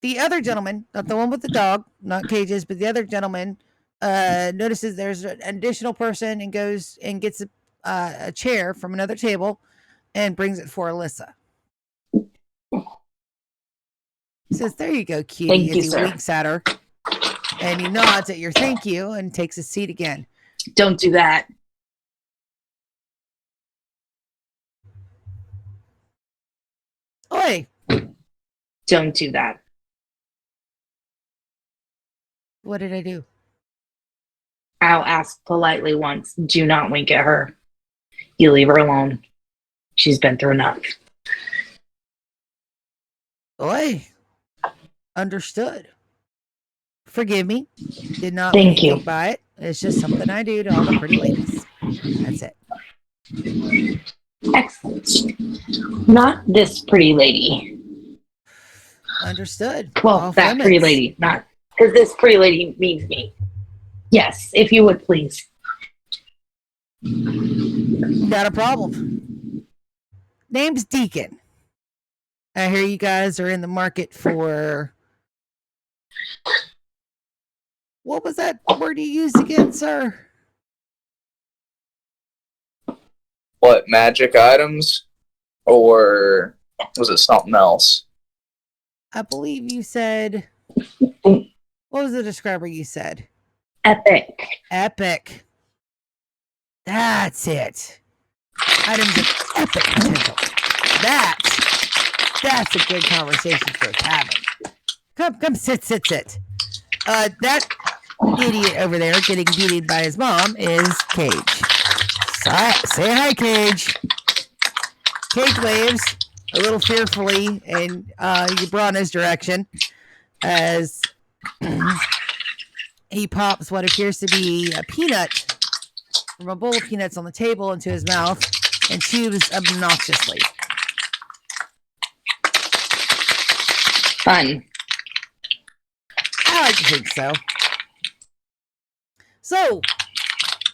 The other gentleman, not the one with the dog, not Cage's, but the other gentleman, notices there's an additional person and goes and gets a chair from another table and brings it for Alyssa. He says, "There you go, cutie," as he winks at her. And he nods at your thank you and takes his seat again. Don't do that. Oi! Don't do that. What did I do? I'll ask politely once. Do not wink at her. You leave her alone. She's been through enough. Oi! Understood. Forgive me. Did not Thank you. think by it. It's just something I do to all the pretty ladies. That's it. Excellent. Not this pretty lady. Understood. Well, Off that limits. pretty lady. Not because this pretty lady means me. Yes, if you would please. Not a problem. Name's Deacon. I hear you guys are in the market for. What was that word you used again, sir? What, magic items? Or was it something else? I believe you said. What was the describer you said? Epic. Epic. That's it. Items of epic potential. That's a good conversation for a tavern. Come, sit. That idiot over there getting beaten by his mom is Cage. Say hi, Cage. Cage waves a little fearfully and you brought in his direction as he pops what appears to be a peanut from a bowl of peanuts on the table into his mouth and chews obnoxiously. Fun. I like to think so. So,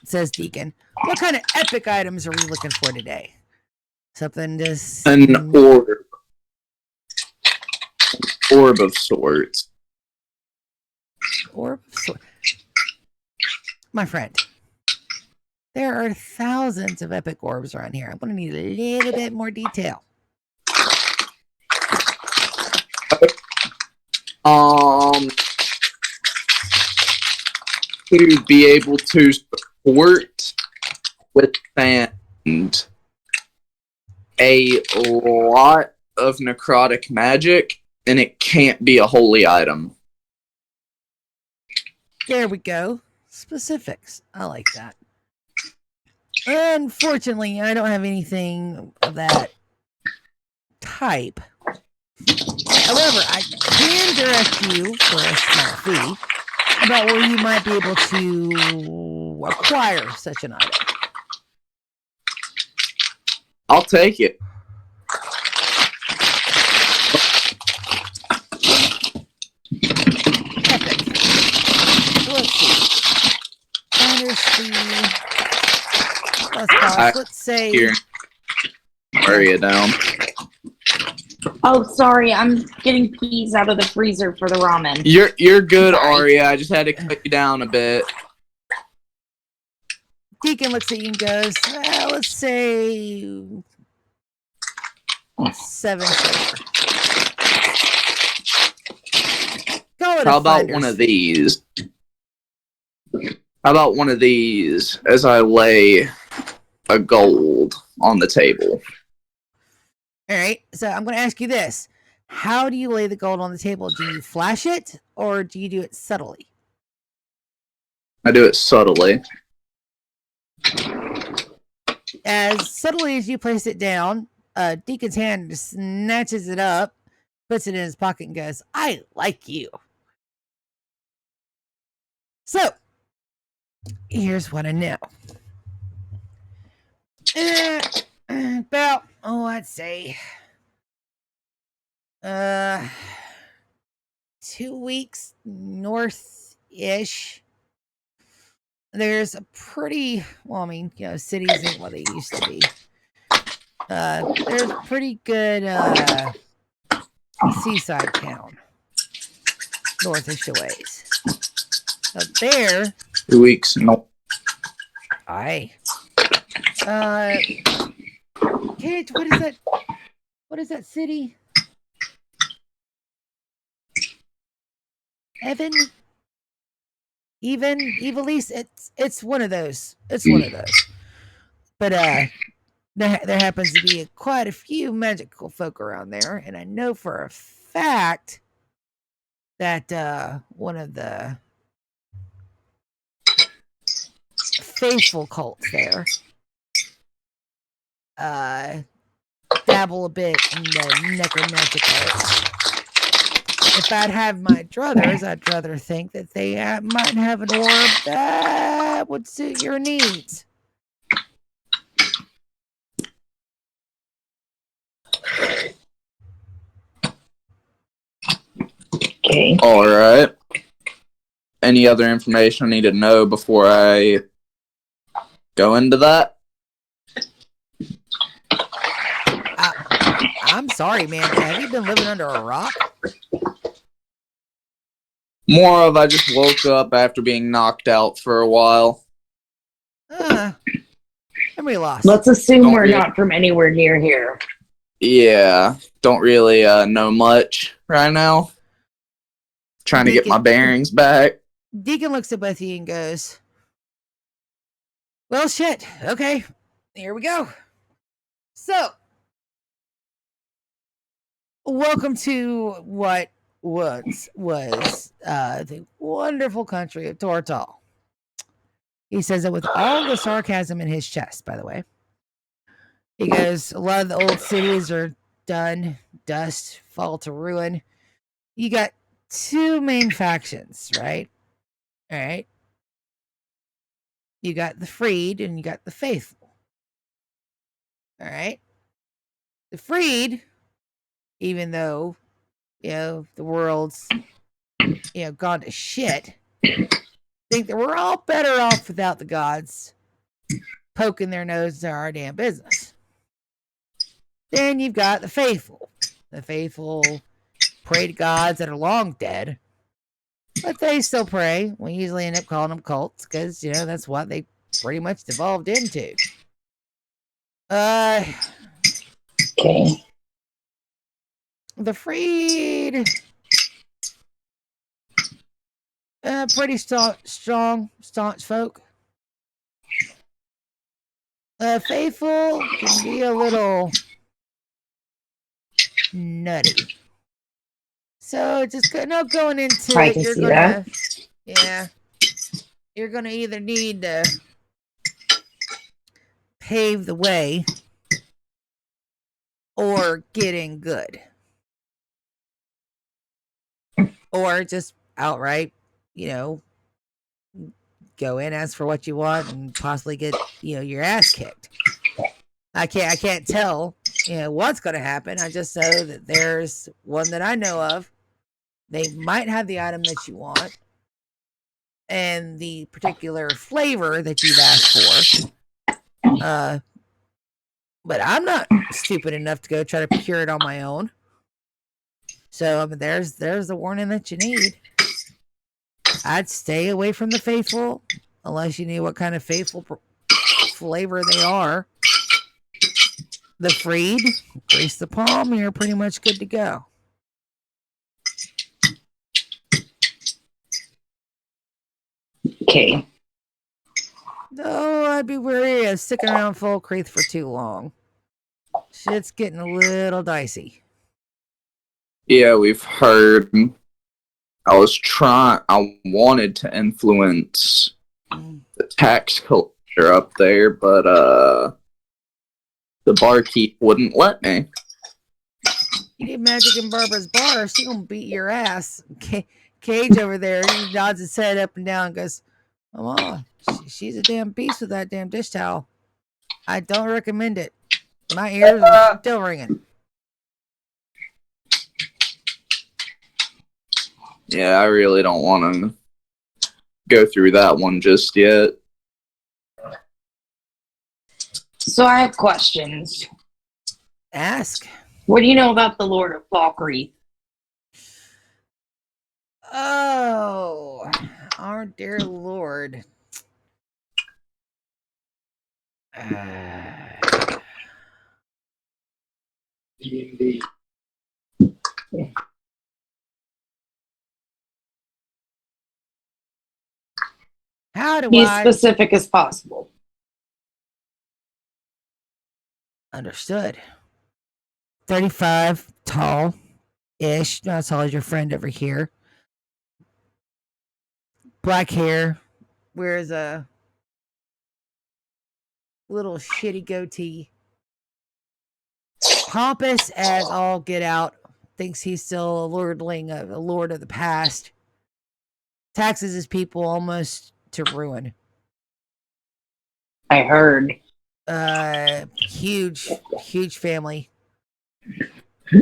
says Deacon, what kind of epic items are we looking for today? Something just... An orb. Orb of sorts. Orb of sorts. My friend, there are thousands of epic orbs around here. I'm going to need a little bit more detail. To be able to support, withstand a lot of necrotic magic, and it can't be a holy item. There we go. Specifics. I like that. Unfortunately, I don't have anything of that type. However, I can direct you for a small fee about where you might be able to acquire such an item. I'll take it. Epic. Let's see. Finder's fee. Let's say... Here. Hurry it down. Oh, sorry. I'm getting peas out of the freezer for the ramen. You're good, Sorry. Arya. I just had to cut you down a bit. Deacon looks at you and goes, let's say 7 silver. How about one of these? How about one of these as I lay a gold on the table? All right, so I'm going to ask you this. How do you lay the gold on the table? Do you flash it or do you do it subtly? I do it subtly. As subtly as you place it down, Deacon's hand snatches it up, puts it in his pocket and goes, I like you. So, here's what I know. About, I'd say, 2 weeks north-ish. There's a pretty, cities ain't what they used to be. There's a pretty good seaside town north-ish a ways. So there. 2 weeks. No. Aye. Kate, what is that? What is that city? Evilise? It's one of those. It's one of those. But there happens to be quite a few magical folk around there, and I know for a fact that one of the faithful cults there dabble a bit in the necromantic arts. If I'd have my druthers, I'd rather think that they might have an orb that would suit your needs. Okay. All right. any other information I need to know before I go into that? I'm sorry, man. Have you been living under a rock? More of I just woke up after being knocked out for a while. Memory loss. Let's assume Don't we're really- not from anywhere near here. Yeah, don't really know much right now. Trying to get my bearings back. Deacon looks at both of you and goes, well, shit. Okay, here we go. So, welcome to what was the wonderful country of Tortal. He says it with all the sarcasm in his chest, by the way. He goes, a lot of the old cities are done, dust, fall to ruin. You got two main factions, right? All right. You got the freed and you got the faithful. All right. The freed, even though, the world's, gone to shit, think that we're all better off without the gods poking their nose into our damn business. Then you've got the faithful. The faithful pray to gods that are long dead, but they still pray. We usually end up calling them cults because, that's what they pretty much devolved into. Okay. The freed, pretty strong, staunch folk. Faithful can be a little nutty. So just going into I it, can you're see gonna, that. you're gonna either need to pave the way or get in good, or just outright, go in, ask for what you want, and possibly get your ass kicked. I can't tell what's going to happen. I just know that there's one that I know of. They might have the item that you want and the particular flavor that you've asked for. But I'm not stupid enough to go try to procure it on my own. So there's the warning that you need. I'd stay away from the faithful unless you knew what kind of faithful flavor they are. The freed, grease the palm, you're pretty much good to go. Okay. Though I'd be wary of sticking around Full Creek for too long. Shit's getting a little dicey. Yeah, we've heard. I wanted to influence the tax culture up there, but the barkeep wouldn't let me. You did Magic in Barbara's bar, she gonna beat your ass. Cage over there, he nods his head up and down and goes, come on, she's a damn beast with that damn dish towel. I don't recommend it. My ears are still ringing. Yeah, I really don't want to go through that one just yet. So I have questions. Ask. What do you know about the Lord of Falkreath? Oh, our dear Lord. How do Be as I specific as possible. understood? 35, tall-ish, not as tall as your friend over here. Black hair, wears a little shitty goatee. Pompous as all get out. Thinks he's still a lordling, a lord of the past. Taxes his people almost to ruin. I heard. Huge family.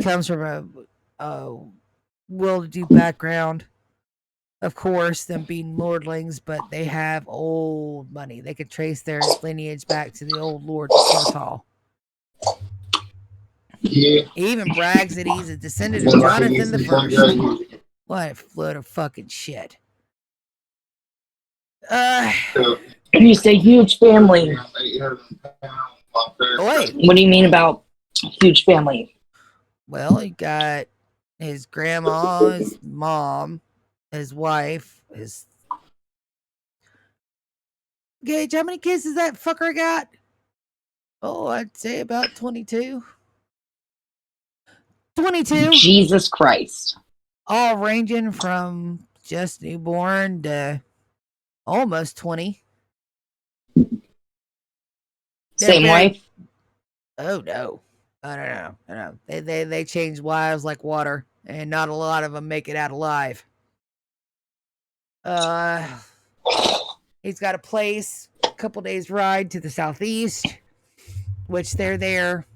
Comes from a well-to-do background. of course, them being lordlings, but they have old money. They can trace their lineage back to the old lords of Sortal. Yeah. He even brags that he's a descendant of Jonathan the First. What a load of fucking shit. You say huge family. Wait. What do you mean about huge family? Well, he got his grandma, his mom, his wife, his. Gage, how many kids does that fucker got? Oh, I'd say about 22. 22. Jesus Christ. All ranging from just newborn to almost 20. Same wife? Oh no. I don't know. They change wives like water, and not a lot of them make it out alive. He's got a place a couple days ride to the southeast, which they're there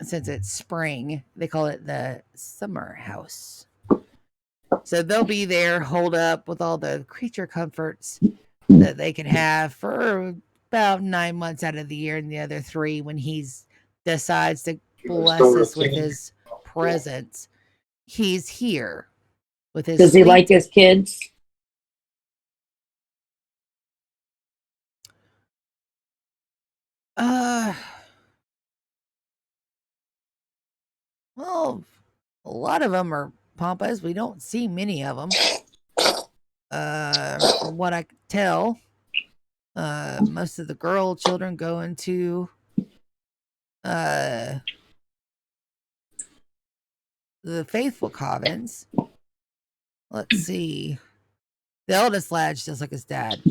since it's spring. They call it the summer house. So they'll be there, holed up with all the creature comforts that they can have for about 9 months out of the year, and the other 3 when he's decides to bless us with his presence. He's here with his. Does he like his kids? Well, a lot of them are pampas. We don't see many of them. From what I can tell, most of the girl children go into the faithful covens. Let's see. The eldest lad's just like his dad,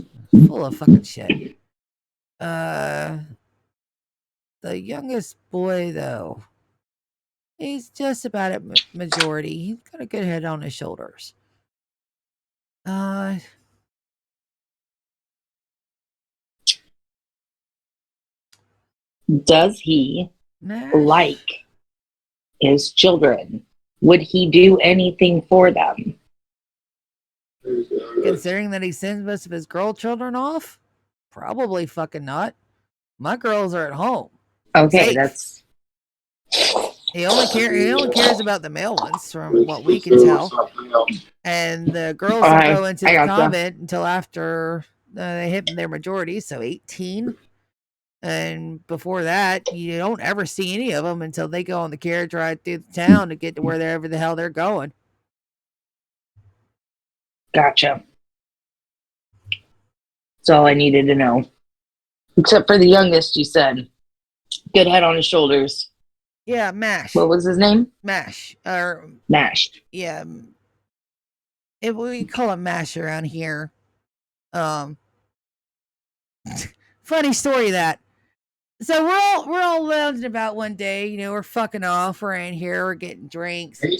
full of fucking shit. The youngest boy, though, he's just about at majority. He's got a good head on his shoulders. Does he Mash? like his children? Would he do anything for them? Considering that he sends most of his girl children off? Probably fucking not. My girls are at home. Okay, Safe. that's He only cares about the male ones, from what we can tell. And the girls don't go into the convent until after they hit their majority, so 18. And before that, you don't ever see any of them until they go on the carriage ride through the town to get to wherever the hell they're going. gotcha. That's all I needed to know. Except for the youngest, you said. Good head on his shoulders. Yeah, Mash. What was his name? Mash. Or Mash. yeah. We call him Mash around here. Funny story that. So we're all lounging about one day, we're fucking off, we're in here, we're getting drinks. And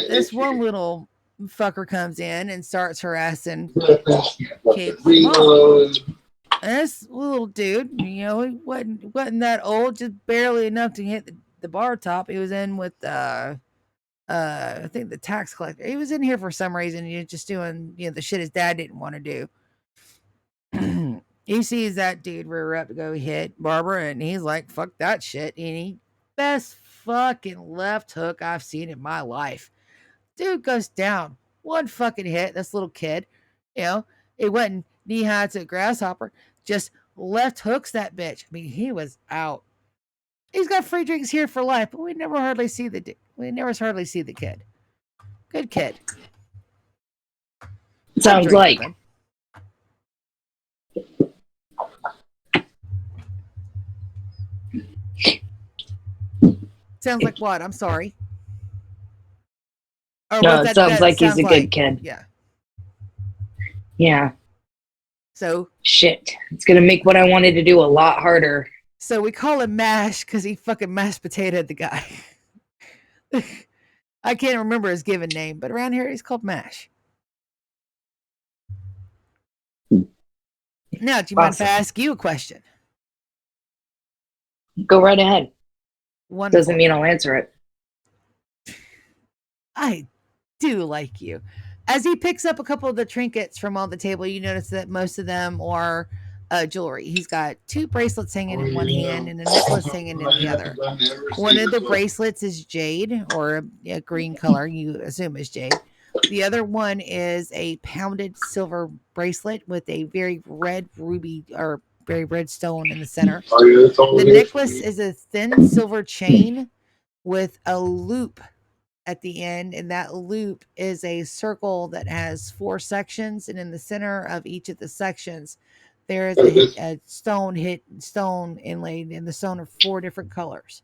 this one little fucker comes in and starts harassing Kate's mom. And this little dude, he wasn't that old, just barely enough to hit the bar top. He was in with I think the tax collector. He was in here for some reason, just doing the shit his dad didn't want to do. He sees that dude rear up to go hit Barbara, and he's like, fuck that shit. And he best fucking left hook I've seen in my life. Dude goes down. One fucking hit. This little kid, it wasn't knee high to a grasshopper. Just left hooks that bitch. I mean, he was out. He's got free drinks here for life, but we never hardly see the kid. Good kid. Sounds like. Sounds like what? I'm sorry. No, it sounds like he's a good kid. Yeah. Yeah. So. Shit. It's going to make what I wanted to do a lot harder. So we call him Mash because he fucking mashed potatoed the guy. I can't remember his given name, but around here he's called Mash. Now, do you mind if I ask you a question? Go right ahead. Wonderful. Doesn't mean I'll answer it. I do like you. As he picks up a couple of the trinkets from on the table, you notice that most of them are jewelry. He's got 2 bracelets hanging in one hand and a necklace hanging in the other. One of the bracelets is jade, or a green color, you assume is jade. The other one is a pounded silver bracelet with a very red ruby or very red stone in the center. The necklace is a thin silver chain with a loop at the end, and that loop is a circle that has 4 sections, and in the center of each of the sections there is a stone inlaid, and the stone are 4 different colors.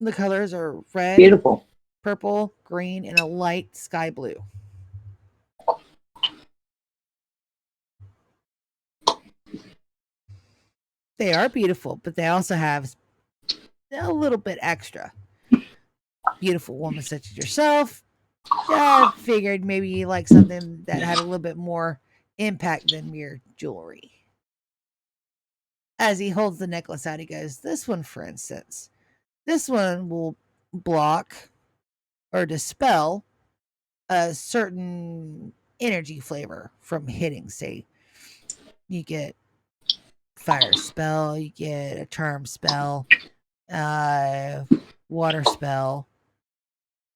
The colors are red, Beautiful. purple, green, and a light sky blue. They are beautiful, but they also have a little bit extra. Beautiful woman such as yourself, I figured maybe you like something that had a little bit more impact than mere jewelry. As he holds the necklace out, he goes, "This one, for instance, this one will block or dispel a certain energy flavor from hitting. Say, you get fire spell, you get a charm spell, water spell,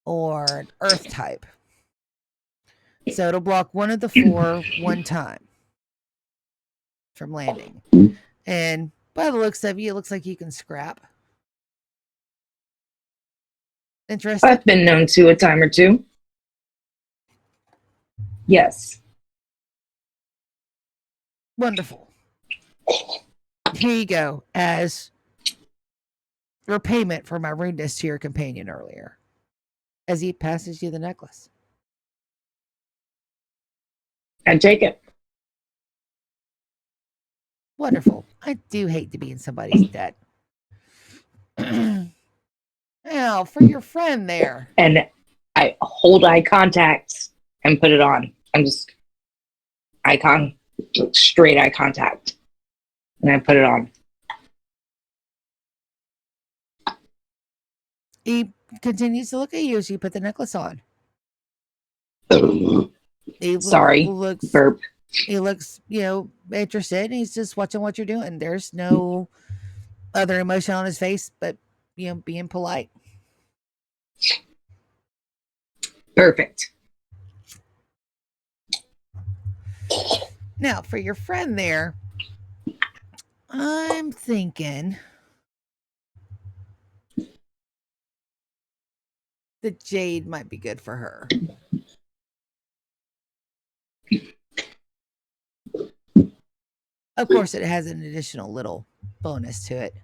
or an earth type. So it'll block one of the 4 one time from landing. And by the looks of you, it looks like you can scrap. Interested? I've been known to a time or two. Yes. Wonderful. Here you go as repayment for my rudeness to your companion earlier. As he passes you the necklace. I take it. Wonderful. I do hate to be in somebody's debt. Now, for your friend there. And I hold eye contact and put it on. I'm just straight eye contact. And I put it on. He continues to look at you as you put the necklace on. Sorry, burp. He looks, interested, and he's just watching what you're doing. There's no other emotion on his face, but being polite. Perfect. Now, for your friend there, I'm thinking the jade might be good for her. Of course, it has an additional little bonus to it.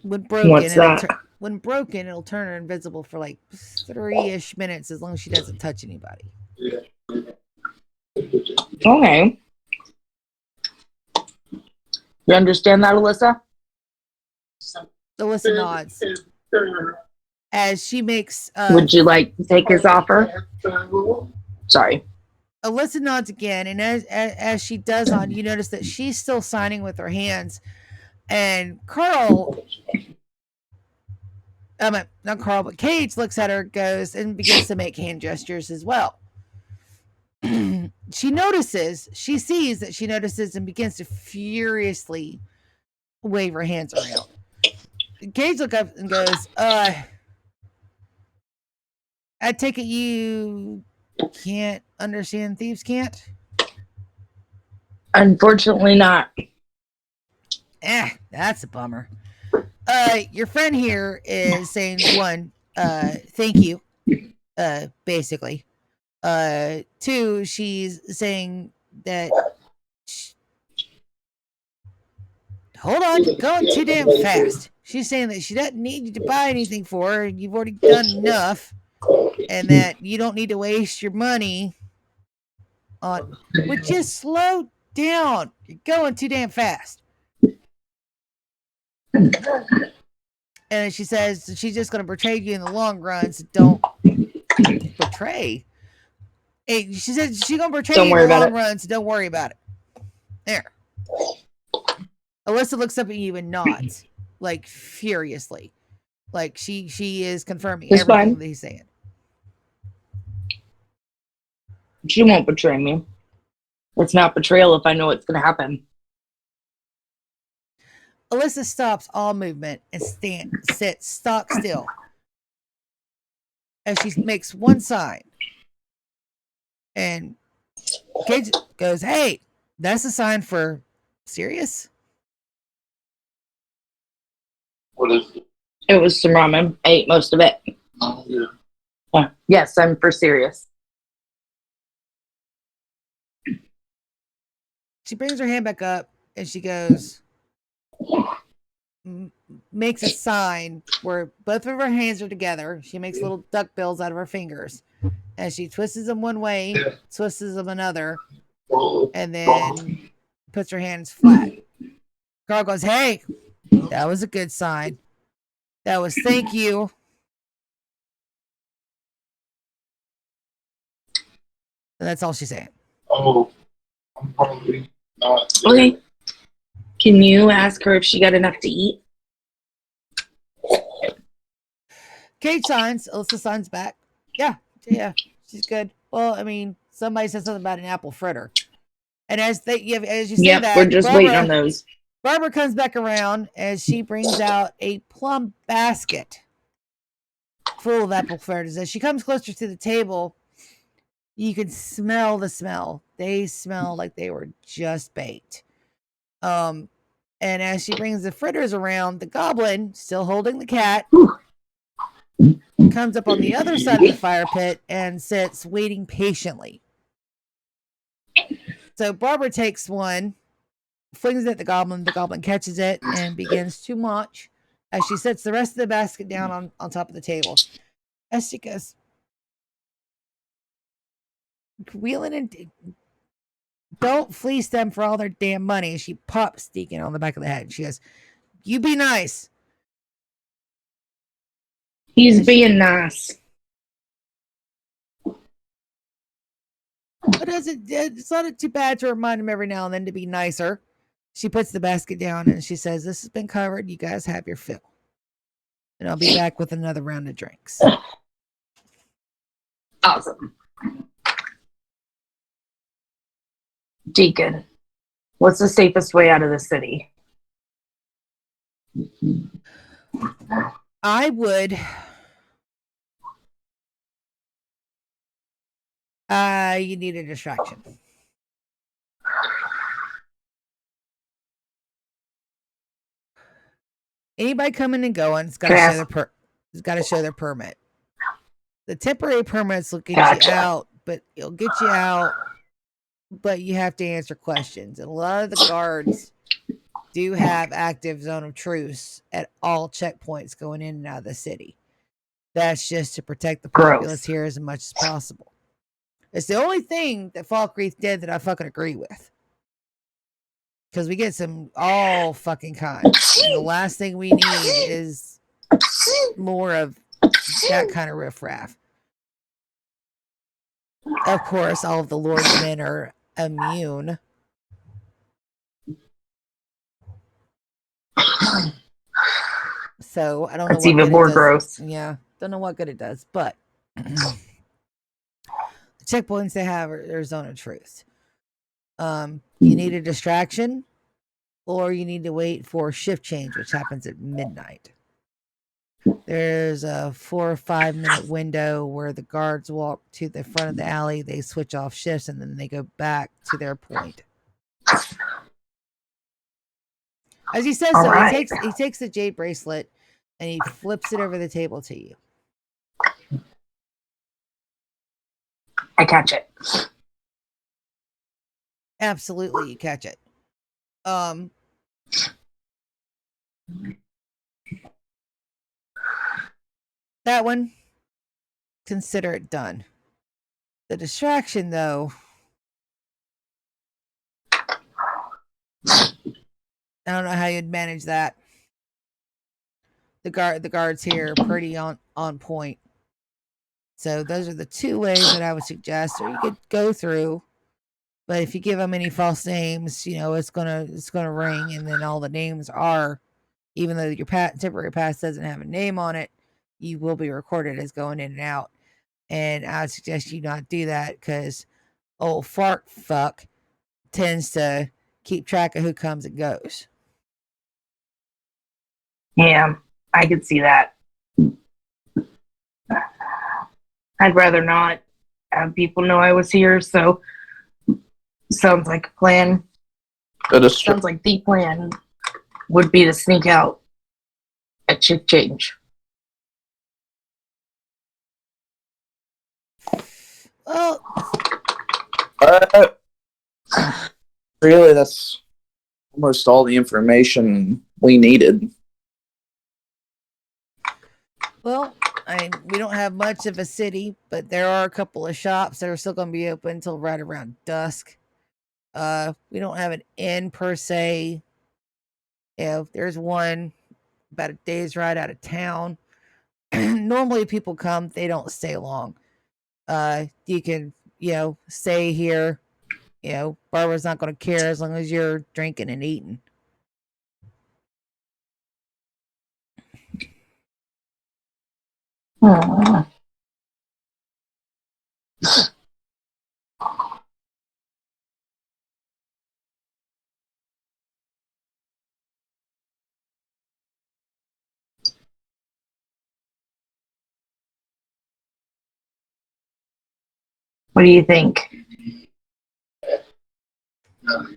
When broken, it'll turn her invisible for like 3-ish minutes as long as she doesn't touch anybody. Okay. You understand that, Alyssa? Alyssa nods. As she makes... Would you like to take his offer? Sorry. Alyssa nods again, and as she does on, you notice that she's still signing with her hands. And Carl... not Carl, but Cage looks at her, goes, and begins to make hand gestures as well. She notices, and begins to furiously wave her hands around. Cage looks up and goes, I take it you can't understand thieves' can't? Unfortunately not. That's a bummer. Your friend here is saying, 1, thank you, basically. 2, she's saying that... Hold on, you're going too damn fast. She's saying that she doesn't need you to buy anything for her. You've already done enough. And that you don't need to waste your money on... But just slow down. You're going too damn fast. And she says she's just going to betray you in the long run, so don't betray. Hey, she said she's going to betray you in the long run, so don't worry about it. There. Alyssa looks up at you and nods, like furiously. Like she is confirming everything that he's saying. She won't betray me. It's not betrayal if I know it's going to happen. Alyssa stops all movement and sits stock still as she makes one sign. And Cage goes, "Hey, that's a sign for serious." What is it? It was some ramen. I ate most of it. Oh, yeah. Yes, I'm for serious. She brings her hand back up and she goes, makes a sign where both of her hands are together. She makes little duck bills out of her fingers. And she twists them one way, twists them another, and then puts her hands flat. Carl goes, "Hey, that was a good sign. That was thank you." And that's all she's saying. Oh, I'm probably not. Okay. Can you ask her if she got enough to eat? Kate signs. Alyssa signs back. Yeah, she's good. Well, I mean, somebody said something about an apple fritter. And as you say that, we're just waiting on those. Barbara comes back around as she brings out a plum basket full of apple fritters. As she comes closer to the table, you can smell the smell. They smell like they were just baked. And as she brings the fritters around, the goblin, still holding the cat, comes up on the other side of the fire pit and sits waiting patiently. So Barbara takes one, flings it at the goblin catches it and begins to munch as she sets the rest of the basket down on top of the table. As she goes, wheeling and don't fleece them for all their damn money. She pops Deacon on the back of the head. She goes, "You be nice." He's being nice. But it's not too bad to remind him every now and then to be nicer. She puts the basket down and she says, "This has been covered. You guys have your fill. And I'll be back with another round of drinks." Awesome. Deacon, what's the safest way out of the city? I would. You need a distraction. Anybody coming and going has got to show their permit. The temporary permits will get you out, but it'll get you out. But you have to answer questions, and a lot of the guards do have active zone of truce at all checkpoints going in and out of the city. That's just to protect the populace here as much as possible. It's the only thing that Falkreath did that I fucking agree with. Because we get some all fucking kinds. And the last thing we need is more of that kind of riffraff. Of course, all of the Lord's men are immune. So I don't know. That's even more gross. Yeah, don't know what good it does, but the checkpoints they have are their zone of truth. You need a distraction, or you need to wait for shift change, which happens at midnight. There's a 4 or 5 minute window where the guards walk to the front of the alley, they switch off shifts, and then they go back to their point. As he says so, he takes the jade bracelet and he flips it over the table to you. I catch it. Absolutely, you catch it. That one, consider it done. The distraction, though, I don't know how you'd manage that. The guards here are pretty on point. So those are the two ways that I would suggest, or you could go through. But if you give them any false names, it's gonna ring, and then all the names are, even though your temporary pass doesn't have a name on it, you will be recorded as going in and out. And I would suggest you not do that because old fart fuck tends to keep track of who comes and goes. Yeah, I could see that. I'd rather not have people know I was here, so sounds like a plan. Sounds like the plan would be to sneak out at shift change. Well, Uh, really, that's almost all the information we needed. well, we don't have much of a city, but there are a couple of shops that are still going to be open until right around dusk. We don't have an inn per se. There's one about a day's ride out of town. Normally, people come; they don't stay long. You can, stay here. Barbara's not going to care as long as you're drinking and eating. Hmm. What do you think?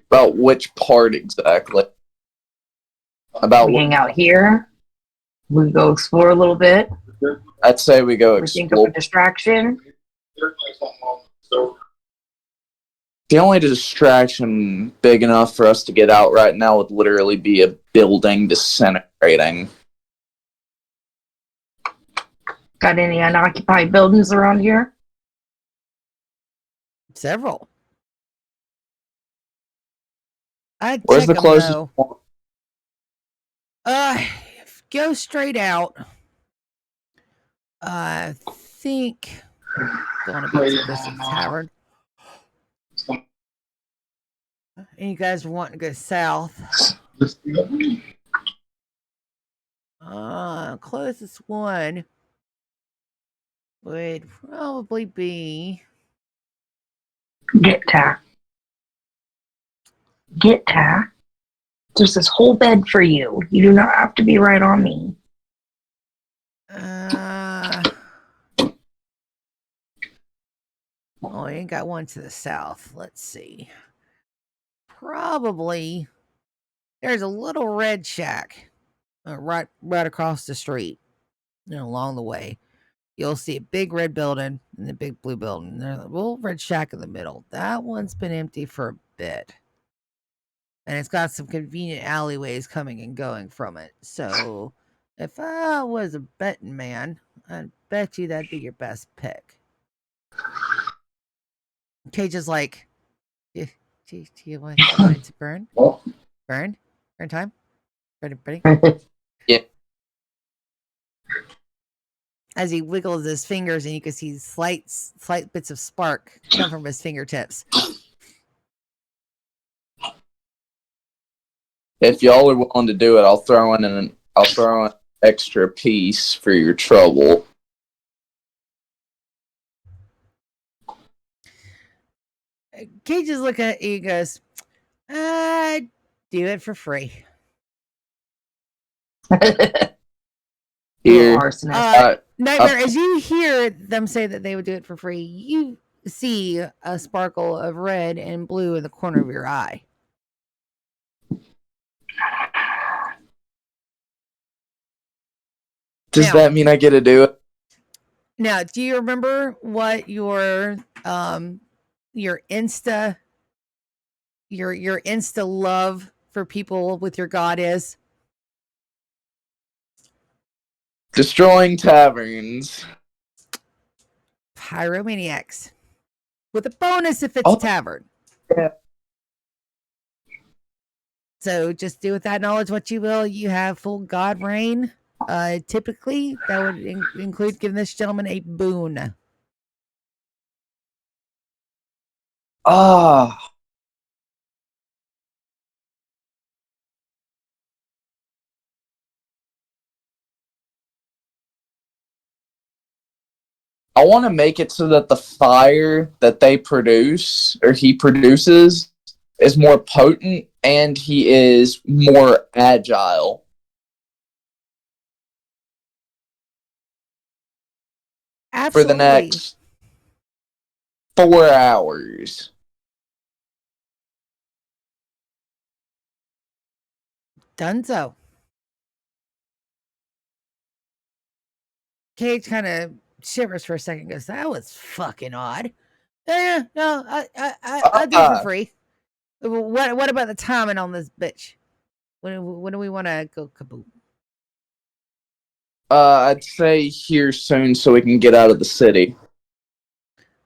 About which part exactly? About We what? hang out here. We go explore a little bit. I'd say we go We think of a explore. distraction. The only distraction big enough for us to get out right now would literally be a building disintegrating. Got any unoccupied buildings around here? Several. I'd Where's check the them closest though. one? Go straight out. I think don't want to be too close to the tavern. And you guys want to go south. Closest one would probably be Get ta. Get ta. There's this whole bed for you. You do not have to be right on me. oh, I ain't got one to the south. Let's see. Probably there's a little red shack right across the street and along the way. You'll see a big red building and a big blue building. There's a little red shack in the middle. That one's been empty for a bit. And it's got some convenient alleyways coming and going from it. So if I was a betting man, I'd bet you that'd be your best pick. Cage is like, do you want it to burn? Burn? Burn time? Burn, burning? Yeah. As he wiggles his fingers and you can see slight bits of spark come from his fingertips. If y'all are willing to do it, I'll throw in an extra piece for your trouble. Cage is looking at you and goes, I'd do it for free. Here. Arsonist. Nightmare, as you hear them say that they would do it for free, you see a sparkle of red and blue in the corner of your eye. Does that mean I get to do it? Now, do you remember what your insta love for people with your god is? Destroying taverns. Pyromaniacs. With a bonus if it's a tavern. Yeah. So just do with that knowledge what you will. You have full god reign. Typically, that would include giving this gentleman a boon. Ah. I want to make it so that the fire that they produce, or he produces, is more potent and he is more agile for the Absolutely. next 4 hours. Dunzo. Cage kind of shivers for a second. Goes, that was fucking odd. Yeah, no, I'll do it for free. What about the timing on this bitch? When do we want to go kaboom? I'd say here soon so we can get out of the city.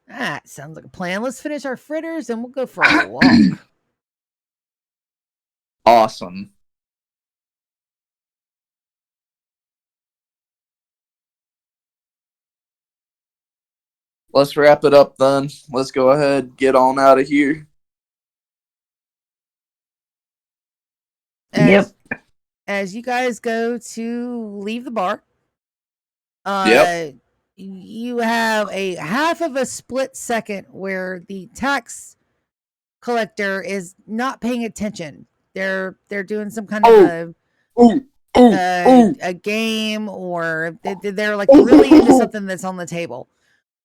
Ah, sounds like a plan. Let's finish our fritters and we'll go for a walk. Awesome. Let's wrap it up then. Let's go ahead, get on out of here. As you guys go to leave the bar, Yep. you have a half of a split second where the tax collector is not paying attention. They're doing some kind of a game, or they're like really into something that's on the table.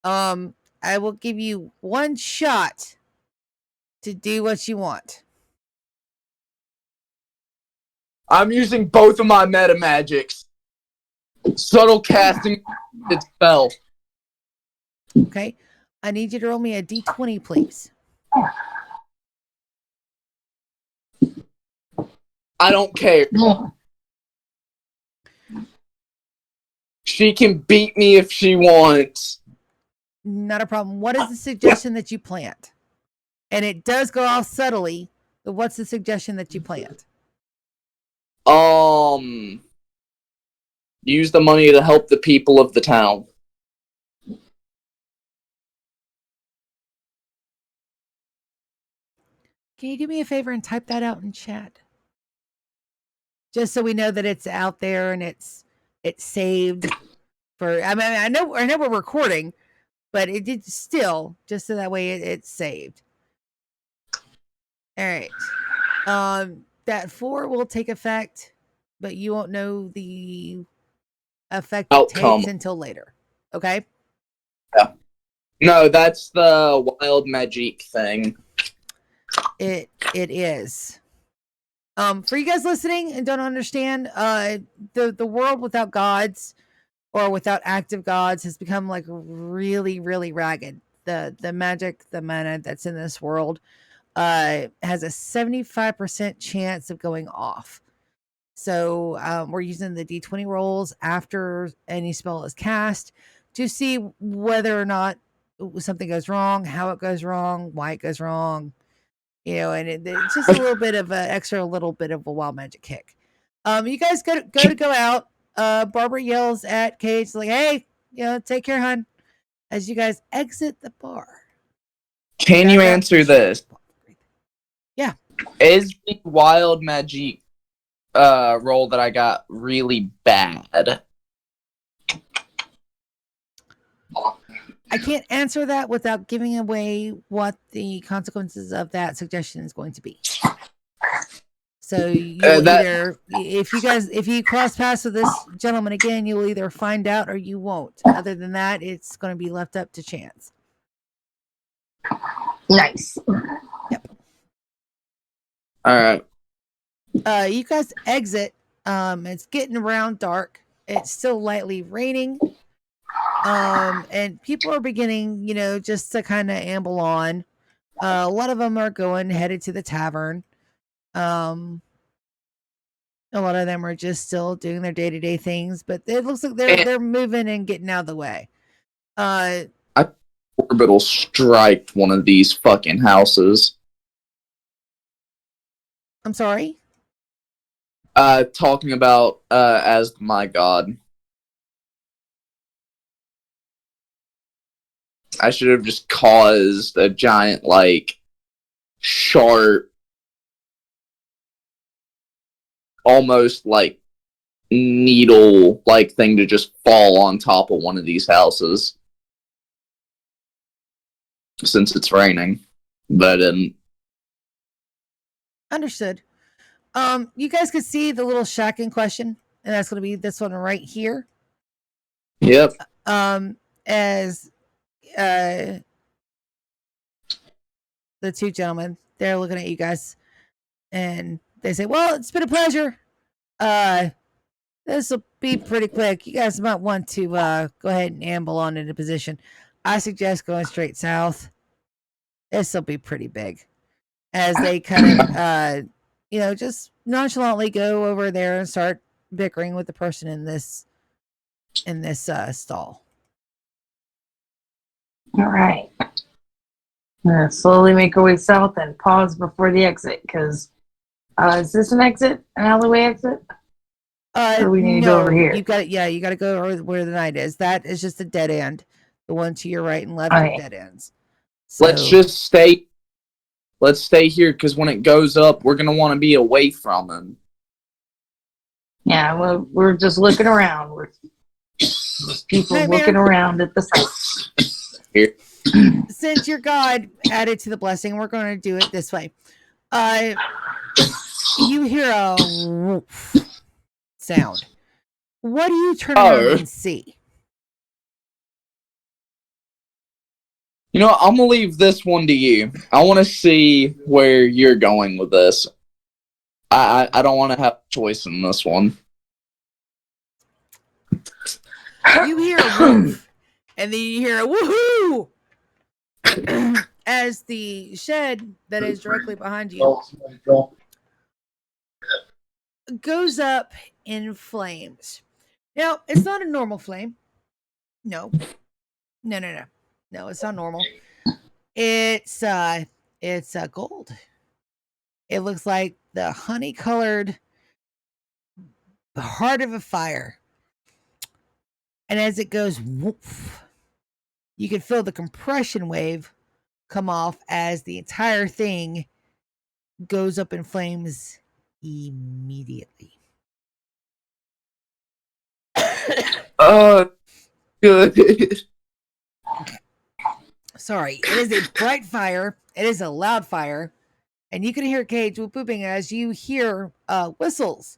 I will give you one shot to do what you want. I'm using both of my meta magics. Subtle casting its spell. Okay. I need you to roll me a d20, please. I don't care. She can beat me if she wants. Not a problem. What is the suggestion that you plant? And it does go off subtly, but what's the suggestion that you plant? Use the money to help the people of the town. Can you do me a favor and type that out in chat? Just so we know that it's out there and it's saved for. I know we're recording, but it did still just so that way it's saved. All right. That 4 will take effect, but you won't know the effect it takes until later. Okay. Yeah. No, that's the wild magic thing. It is. For you guys listening and don't understand, the world without gods or without active gods has become like really, really ragged. The magic, the mana that's in this world, has a 75% chance of going off. So we're using the D20 rolls after any spell is cast to see whether or not something goes wrong, how it goes wrong, why it goes wrong. And it's just a little bit of an extra little bit of a wild magic kick. You guys go out. Barbara yells at Cage like, "Hey, take care, hon." As you guys exit the bar. Can you answer this? Yeah. Is the wild magic roll that I got really bad? I can't answer that without giving away what the consequences of that suggestion is going to be. So you either, if you cross paths with this gentleman again, you'll either find out or you won't. Other than that, it's going to be left up to chance. Nice. Yep. All right. You guys exit. It's getting around dark. It's still lightly raining. And people are beginning, just to kind of amble on. A lot of them are headed to the tavern. A lot of them are just still doing their day-to-day things, but it looks like they're moving and getting out of the way. Orbital strike one of these fucking houses. I'm sorry? Talking about as my god. I should have just caused a giant, sharp, almost needle thing to just fall on top of one of these houses. since it's raining. But I didn't. Understood. You guys can see the little shack in question, and that's going to be this one right here. Yep. As the two gentlemen, they're looking at you guys, and they say, "Well, it's been a pleasure. This will be pretty quick. You guys might want to go ahead and amble on into position. I suggest going straight south. This will be pretty big." As they kind of, just nonchalantly go over there and start bickering with the person in this stall. All right. I'm gonna slowly make our way south and pause before the exit because is this an exit, an alleyway exit? Or we need to go over here? You got to go where the night is. That is just a dead end. The one to your right and left Okay. are dead ends. So, Let's just stay. Let's stay here because when it goes up, we're gonna want to be away from him. Yeah, we're just looking around. We're just people Nightmare. looking around at the site. Here. Since your God added to the blessing, we're going to do it this way. You hear a woof sound. What do you turn around and see? You know, I'm gonna leave this one to you. I want to see where you're going with this. I don't want to have a choice in this one. You hear a woof, and then you hear a woohoo as the shed that is directly behind you goes up in flames. Now, it's not a normal flame. No, it's not normal. It's gold. It looks like the honey-colored heart of a fire. And as it goes woof, you can feel the compression wave come off as the entire thing goes up in flames immediately. Good. Sorry, it is a bright fire. It is a loud fire. And you can hear Cage whooping as you hear whistles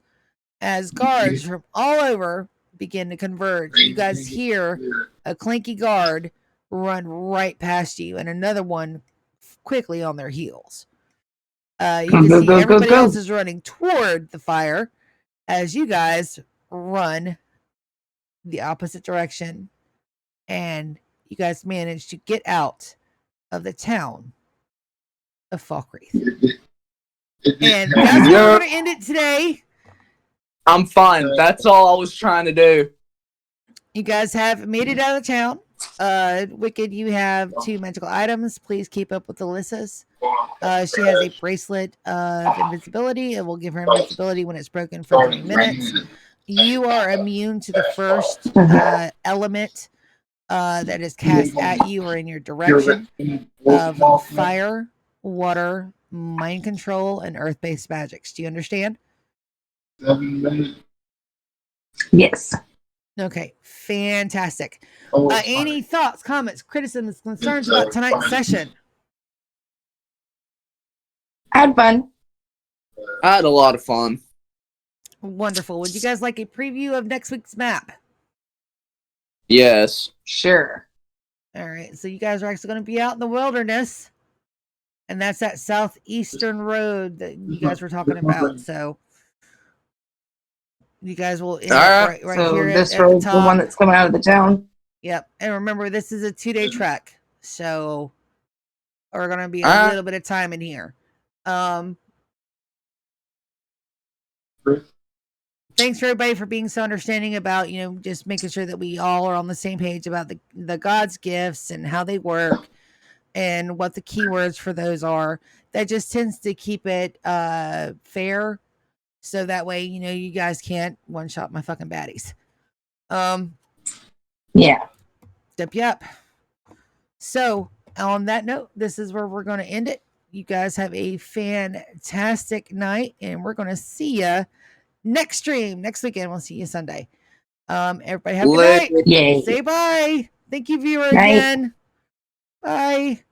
as guards from all over begin to converge. You guys hear a clanky guard run right past you and another one quickly on their heels. You can see everybody else is running toward the fire as you guys run the opposite direction, and you guys manage to get out of the town of Falkreath. And that's how we're going to end it today. I'm fine. That's all I was trying to do. You guys have made it out of town. Wicked, you have 2 magical items. Please keep up with Alyssa's. She has a bracelet of invincibility. It will give her invincibility when it's broken for 3 minutes. You are immune to the first element that is cast at you or in your direction of fire, water, mind control, and earth-based magics. Do you understand? Yes. Okay, fantastic. Any thoughts, comments, criticisms, concerns about tonight's session? I had fun. I had a lot of fun. Wonderful. Would you guys like a preview of next week's map? Yes. Sure. All right, so you guys are actually going to be out in the wilderness, and that's that southeastern road that you guys were talking about. So you guys will end up right so here this at road's the the top. one that's coming out of the town. Yep, and remember, this is a 2-day trek, so we're going to be a little bit of time in here. Thanks for everybody for being so understanding about, just making sure that we all are on the same page about the God's gifts and how they work and what the keywords for those are. That just tends to keep it fair, so that way, you guys can't one-shot my fucking baddies. Yeah. Yep. So, on that note, this is where we're going to end it. You guys have a fantastic night, and we're going to see you next stream next weekend. We'll see you Sunday. Everybody have a good night. Yay. Say bye. Thank you, viewer, Night. again. Bye.